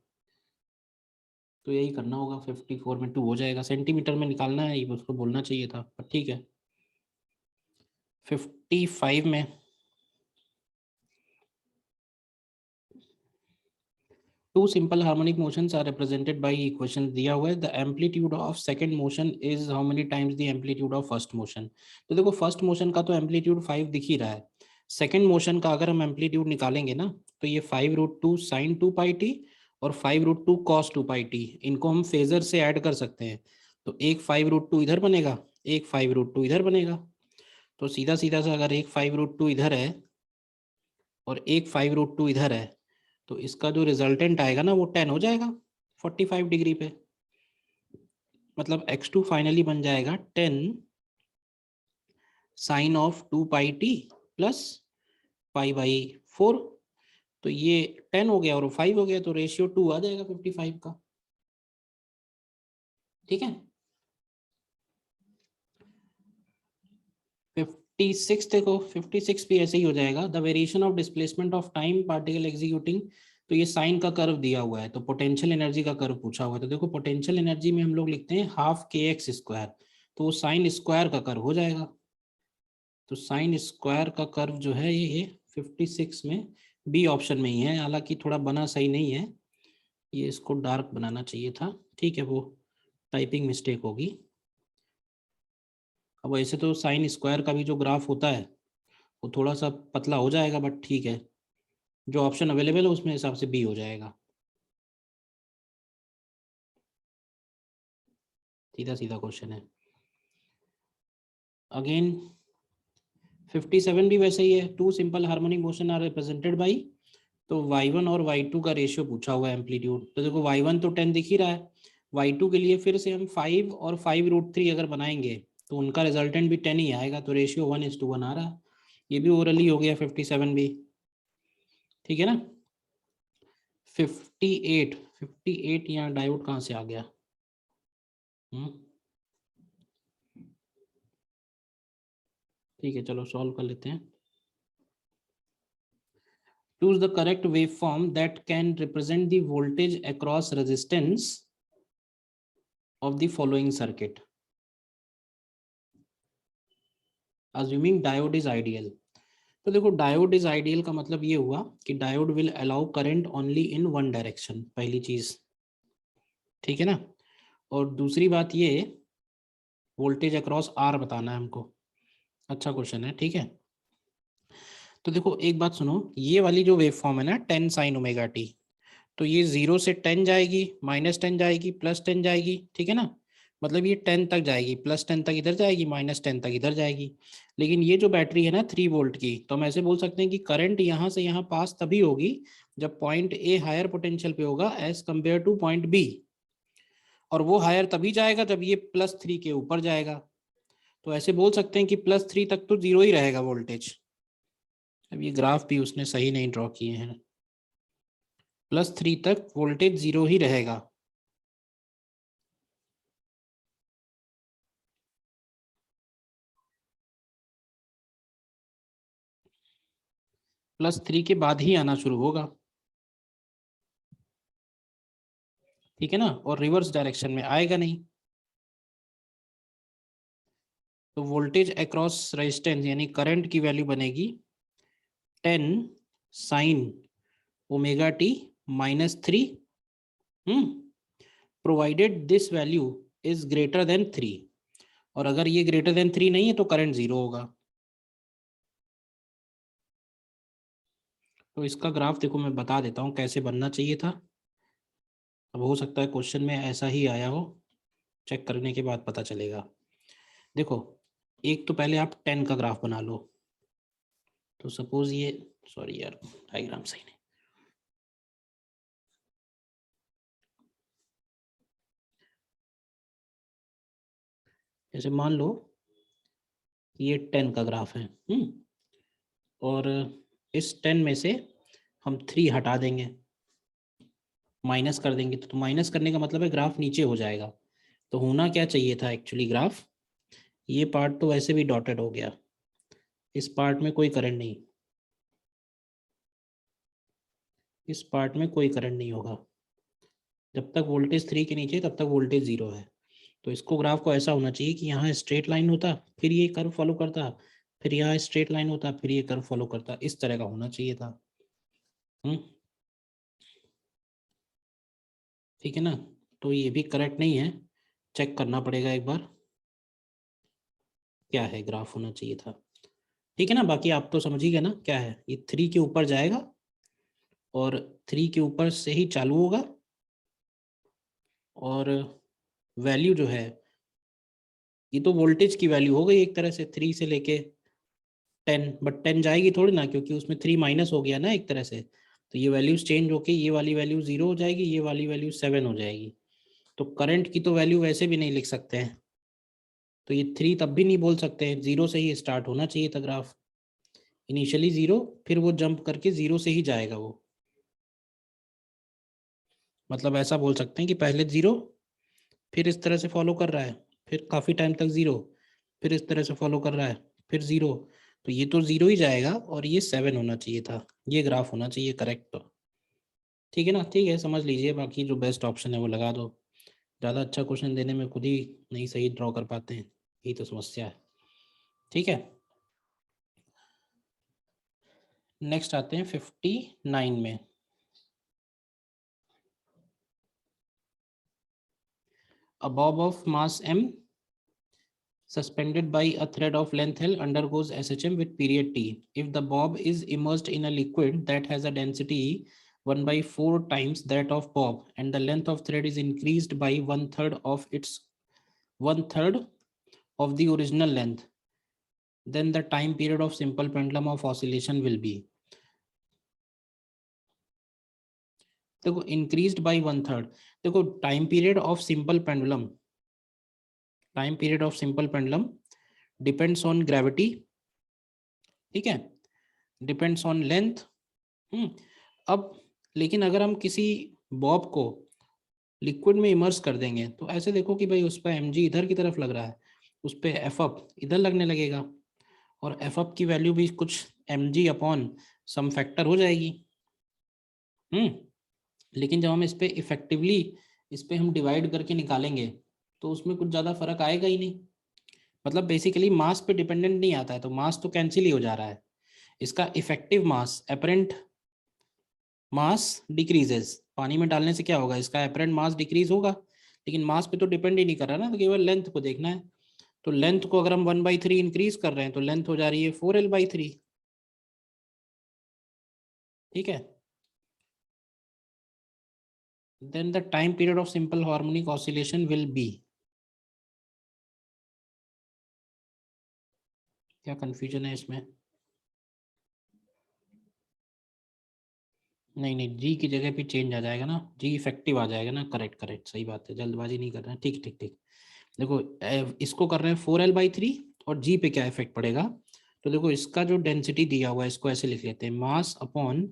तो यही करना होगा, 54 में 2 हो जाएगा, सेंटीमीटर में निकालना है, ये उसको बोलना चाहिए था, पर ठीक है। 55 में two simple harmonic motions are represented by equations दिया हुआ है। The amplitude of second motion is how many times the amplitude of first motion। तो देखो फर्स्ट मोशन का तो एम्पलीट्यूड 5 दिख ही रहा है, सेकंड मोशन का अगर हम एम्पलीट्यूड निकालेंगे ना, तो ये 5√2 sin 2πt और 5√2 cos 2πt, इनको हम फेजर से ऐड कर सकते हैं। तो एक 5√2 इधर बनेगा, एक 5√2 इधर बनेगा। तो सीधा सीधा सा अगर एक 5√2 इधर है और एक 5√2 इधर है, तो इसका जो रिजल्टेंट आएगा ना वो 10 हो जाएगा 45 डिग्री पे। मतलब x2 फाइनली बन जाएगा 10 साइन ऑफ 2πt प्लस π/4। तो ये 10 हो गया और 5 हो गया, तो रेशियो 2 आ जाएगा 55 का, ठीक है। 56 देखो, 56 भी ऐसे ही हो जाएगा। The variation of displacement of time particle executing तो ये साइन का कर्व दिया हुआ है, तो पोटेंशियल एनर्जी का कर्व पूछा हुआ है। तो देखो पोटेंशियल एनर्जी में हम लोग लिखते हैं हाफ के एक्स स्क्वायर, तो वो साइन स्क्वायर का कर्व हो जाएगा। तो साइन स्क्वायर का कर्व जो है ये 56 में बी ऑप्शन में ही है, हालांकि थोड़ा बना सही नहीं है, ये इसको डार्क बनाना चाहिए था, ठीक है, वो टाइपिंग मिस्टेक होगी। अब वैसे तो साइन स्क्वायर का भी जो ग्राफ होता है वो थोड़ा सा पतला हो जाएगा, बट ठीक है, जो ऑप्शन अवेलेबल है उसमें हिसाब से बी हो जाएगा। सीधा सीधा क्वेश्चन है। अगेन 57 भी वैसे ही है, two simple harmonic motion are represented by, तो y1 और y2 का रेशियो पूछा हुआ है एम्पलीट्यूड। तो देखो y1 तो 10 दिख ही रहा है, y2 के लिए फिर से हम 5 और 5√3 अगर बनाएंगे तो उनका रिजल्टेंट भी 10 ही आएगा, तो रेशियो 1:1 आ रहा है। ये भी ओरली हो गया 57 भी, ठीक है ना। 58 यहाँ डायोड कहाँ से आ गया? ठीक है, चलो सॉल्व कर लेते हैं। Choose the correct waveform that can represent the voltage across resistance of the following circuit. Assuming diode is ideal. तो देखो डायोड इज आइडियल का मतलब ये हुआ कि diode will allow current only in one direction, पहली चीज, ठीक है ना। और दूसरी बात ये वोल्टेज अक्रॉस आर बताना है हमको। अच्छा क्वेश्चन है, ठीक है। तो देखो एक बात सुनो, ये वाली जो वेव फॉर्म है ना 10 साइन ओमेगा टी, तो ये 0 से 10 जाएगी, -10 जाएगी, +10 जाएगी, ठीक है ना। मतलब ये 10 तक जाएगी, +10 तक इधर जाएगी, -10 तक इधर जाएगी। लेकिन ये जो बैटरी है ना 3 वोल्ट की, तो हम ऐसे बोल सकते हैं कि करंट यहाँ से यहाँ पास तभी होगी जब पॉइंट ए हायर पोटेंशियल पे होगा as compare to point B, और वो हायर तभी जाएगा जब ये +3 के ऊपर जाएगा। तो ऐसे बोल सकते हैं कि +3 तक तो 0 ही रहेगा वोल्टेज। अब ये ग्राफ भी उसने सही नहीं ड्रॉ किए हैं, +3 तक वोल्टेज 0 ही रहेगा। +3 के बाद ही आना शुरू होगा, ठीक है ना, और रिवर्स डायरेक्शन में आएगा नहीं। तो वोल्टेज अक्रॉस रेजिस्टेंस यानी करंट की वैल्यू बनेगी 10 sign omega T -3, provided this value is greater than 3, और अगर ये ग्रेटर देन 3 नहीं है तो करंट 0 होगा। तो इसका ग्राफ देखो मैं बता देता हूँ कैसे बनना चाहिए था। अब हो सकता है क्वेश्चन में ऐसा ही आया हो, चेक करने के बाद पता चलेगा। देखो एक तो पहले आप 10 का ग्राफ बना लो। तो सपोज ये, सॉरी यार डायग्राम सही नहीं, जैसे मान लो ये 10 का ग्राफ है, और इस 10 में से हम 3 हटा देंगे, माइनस कर देंगे, तो माइनस करने का मतलब है ग्राफ नीचे हो जाएगा। तो होना क्या चाहिए था एक्चुअली, ग्राफ ये पार्ट तो वैसे भी डॉटेड हो गया, इस पार्ट में कोई करंट नहीं, इस पार्ट में कोई करंट नहीं होगा। जब तक वोल्टेज 3 के नीचे तब तक वोल्टेज 0 है। तो इसको ग्राफ को ऐसा होना चाहिए कि यहाँ स्ट्रेट लाइन होता, फिर ये कर्व फॉलो करता, फिर यहाँ स्ट्रेट लाइन होता, फिर ये कर्व फॉलो करता, इस तरह का होना चाहिए था। ठीक है ना। तो ये भी करेक्ट नहीं है, चेक करना पड़ेगा एक बार क्या है, ग्राफ होना चाहिए था, ठीक है ना। बाकी आप तो समझ ही गए ना क्या है, ये 3 के ऊपर जाएगा और 3 के ऊपर से ही चालू होगा, और वैल्यू जो है ये तो वोल्टेज की वैल्यू हो गई एक तरह से 3 से लेके 10, बट 10 जाएगी थोड़ी ना, क्योंकि उसमें 3 माइनस हो गया ना एक तरह से। तो ये वैल्यूज चेंज होके ये वाली वैल्यू 0 हो जाएगी, ये वाली वैल्यू 7 हो जाएगी। तो करंट की तो वैल्यू वैसे भी नहीं लिख सकते हैं, तो ये 3 तब भी नहीं बोल सकते हैं, 0 से ही स्टार्ट होना चाहिए था ग्राफ, इनिशियली 0, फिर वो जंप करके 0 से ही जाएगा वो। मतलब ऐसा बोल सकते हैं कि पहले 0, फिर इस तरह से फॉलो कर रहा है, फिर काफ़ी टाइम तक 0, फिर इस तरह से फॉलो कर रहा है, फिर 0। तो ये तो 0 ही जाएगा और ये 7 होना चाहिए था, ये ग्राफ होना चाहिए करेक्ट। तो ठीक है ना, ठीक है, समझ लीजिए, बाकी जो बेस्ट ऑप्शन है वो लगा दो। ज़्यादा अच्छा क्वेश्चन देने में खुद ही नहीं सही ड्रॉ कर पाते हैं, यही तो समस्या है। ठीक है, नेक्स्ट आते हैं 59 में। A bob of mass m suspended by a thread of length L undergoes SHM with period T. If the bob is immersed in a liquid that has a density 1 by 4 times that of bob and the length of thread is increased by 1/3 of the original length, then the time period of simple pendulum of oscillation will be. देखो increased by 1/3, देखो time period of simple pendulum depends on gravity, ठीक है, डिपेंड्स ऑन लेंथ। अब लेकिन अगर हम किसी बॉब को लिक्विड में इमर्स कर देंगे तो ऐसे देखो कि भाई उस पर mg इधर की तरफ लग रहा है, उस पर एफ अप इधर लगने लगेगा, और एफ अप की वैल्यू भी कुछ mg अपॉन सम फैक्टर हो जाएगी। लेकिन जब हम इस पे इफेक्टिवली इस पे हम डिवाइड करके निकालेंगे तो उसमें कुछ ज़्यादा फर्क आएगा ही नहीं। मतलब बेसिकली मास पे डिपेंडेंट नहीं आता है, तो मास तो कैंसिल ही हो जा रहा है। इसका इफेक्टिव मास, एपरेंट मास डिक्रीजेस, पानी में डालने से क्या होगा, इसका एपरेंट मास डिक्रीज होगा, लेकिन मास पे तो डिपेंड ही नहीं कर रहा ना, तो केवल लेंथ को देखना है। तो लेंथ को अगर हम 1/3 इंक्रीज कर रहे हैं तो लेंथ हो जा रही है 4L/3। ठीक है, then the time period of simple harmonic oscillation will be, क्या कंफ्यूजन है इसमें? नहीं नहीं, जी की जगह पे चेंज आ जाएगा ना, जी इफेक्टिव आ जाएगा ना। करेक्ट करेक्ट, सही बात है, जल्दबाजी नहीं कर रहे हैं। ठीक ठीक ठीक, देखो इसको कर रहे हैं 4L/3 और जी पे क्या इफेक्ट पड़ेगा। तो देखो इसका जो डेंसिटी दिया हुआ है इसको ऐसे लिख लेते हैं, mass upon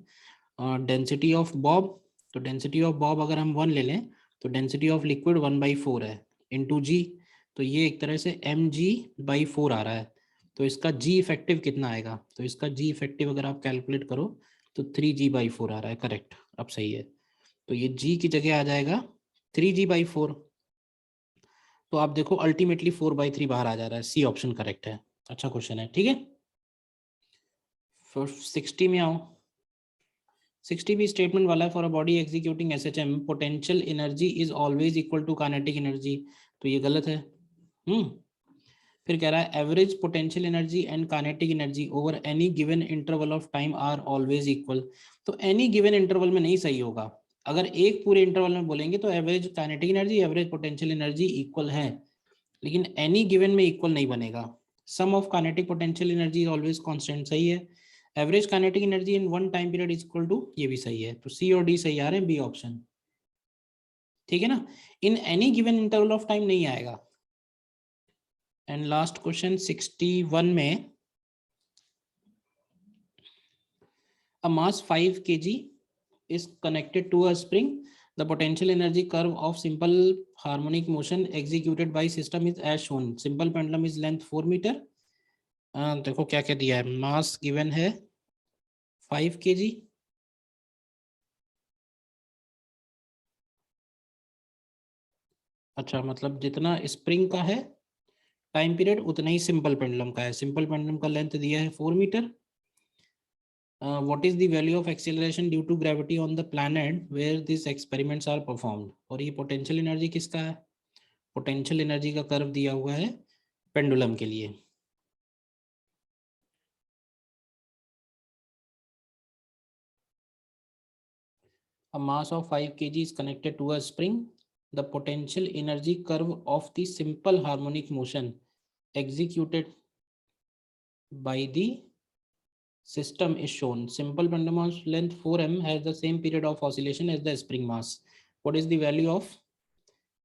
density of Bob. तो डेंसिटी ऑफ बॉब अगर हम 1 ले लें तो डेंसिटी ऑफ लिक्विड 1/4 है इंटू जी, तो ये एक तरह से mg/4 आ रहा है। तो इसका जी इफेक्टिव कितना आएगा, तो इसका जी इफेक्टिव अगर आप कैलकुलेट करो तो 3g/4 आ रहा है। करेक्ट, अब सही है। तो ये g की जगह आ जाएगा 3g/4। तो आप देखो अल्टीमेटली 4/3 बाहर आ जा रहा है, सी ऑप्शन करेक्ट है। अच्छा क्वेश्चन है, ठीक है। फिर 60 में आओ। 60 भी स्टेटमेंट वाला है, for a body executing SHM potential energy is always equal to kinetic energy, तो ये गलत है। फिर कह रहा है average potential energy and kinetic energy over any given interval of time are always equal, तो एनी गिवन इंटरवल में नहीं सही होगा। अगर एक पूरे इंटरवल में बोलेंगे तो average kinetic energy average potential energy equal है, लेकिन एनी गिवन में इक्वल नहीं बनेगा। Sum of kinetic potential energy is always constant, सही है। Average kinetic energy in one time period is equal to, ये भी सही है। तो सी और डी सही आ रहे हैं, बी ऑप्शन। ठीक है ना, in any given interval of time नहीं आएगा। एंड लास्ट क्वेश्चन 61 में, a mass 5 kg is connected to a spring, the potential energy curve of simple harmonic motion executed by system is as shown, simple pendulum is length 4 meter। देखो क्या क्या दिया है, मास गिवन है 5 kg, अच्छा मतलब जितना स्प्रिंग का है टाइम पीरियड उतना ही सिंपल पेंडुलम का है। सिंपल पेंडुलम का लेंथ दिया है 4 metre. What is the value of acceleration due to gravity on the planet where this experiments are performed, और ये पोटेंशियल एनर्जी किसका है, पोटेंशियल एनर्जी का कर्व दिया हुआ है पेंडुलम के लिए। A mass of 5 kg is connected to a spring, the potential energy curve of the simple harmonic motion executed by the system is shown, simple pendulum length 4m has the same period of oscillation as the spring mass, what is the value of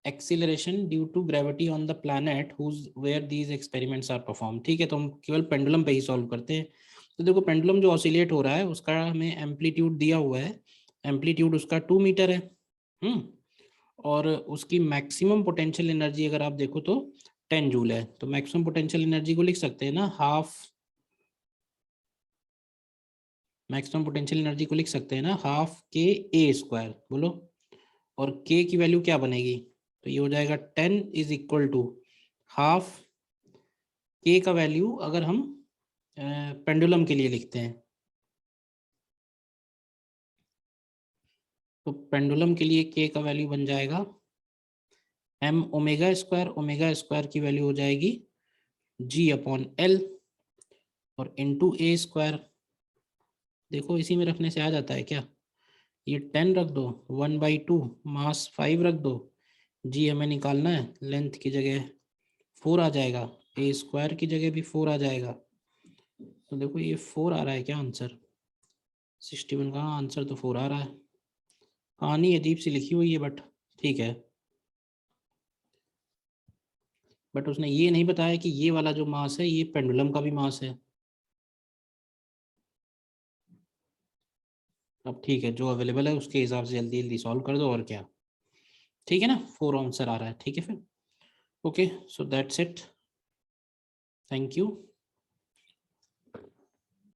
acceleration due to gravity on the planet whose where these experiments are performed। ठीक है, तो हम केवल पेंडुलम पे ही सॉल्व करते हैं। तो देखो पेंडुलम जो ऑसिलेट हो रहा है उसका हमें एम्पलीट्यूड दिया हुआ है, एम्पलीट्यूड उसका 2 मीटर है। और उसकी मैक्सिमम पोटेंशियल एनर्जी अगर आप देखो तो 10 जूल है। तो मैक्सिमम पोटेंशियल एनर्जी को लिख सकते हैं ना, हाफ मैक्सिमम पोटेंशियल एनर्जी को लिख सकते हैं ना, हाफ के ए स्क्वायर, बोलो। और के की वैल्यू क्या बनेगी, तो ये हो जाएगा 10 इज इक्वल टू हाफ के का वैल्यू अगर हम पेंडुलम के लिए लिखते हैं, तो पेंडुलम के लिए के का वैल्यू बन जाएगा एम ओमेगा स्क्वायर की वैल्यू हो जाएगी जी अपॉन एल और इंटू ए स्क्वायर। देखो इसी में रखने से आ जाता है क्या, ये 10 रख दो, 1/2 मास 5 रख दो, जी हमें निकालना है, लेंथ की जगह 4 आ जाएगा, ए स्क्वायर की जगह भी 4 आ जाएगा। तो देखो ये 4 आ रहा है क्या आंसर, 61 का आंसर तो 4 आ रहा है। कहानी अजीब सी लिखी हुई है बट ठीक है। बट उसने ये नहीं बताया कि ये वाला जो मास है ये पेंडुलम का भी मास है। अब ठीक है, जो अवेलेबल है उसके हिसाब से जल्दी जल्दी सॉल्व कर दो और क्या, ठीक है ना। 4 आंसर आ रहा है, ठीक है फिर। Okay, so that's it, thank you.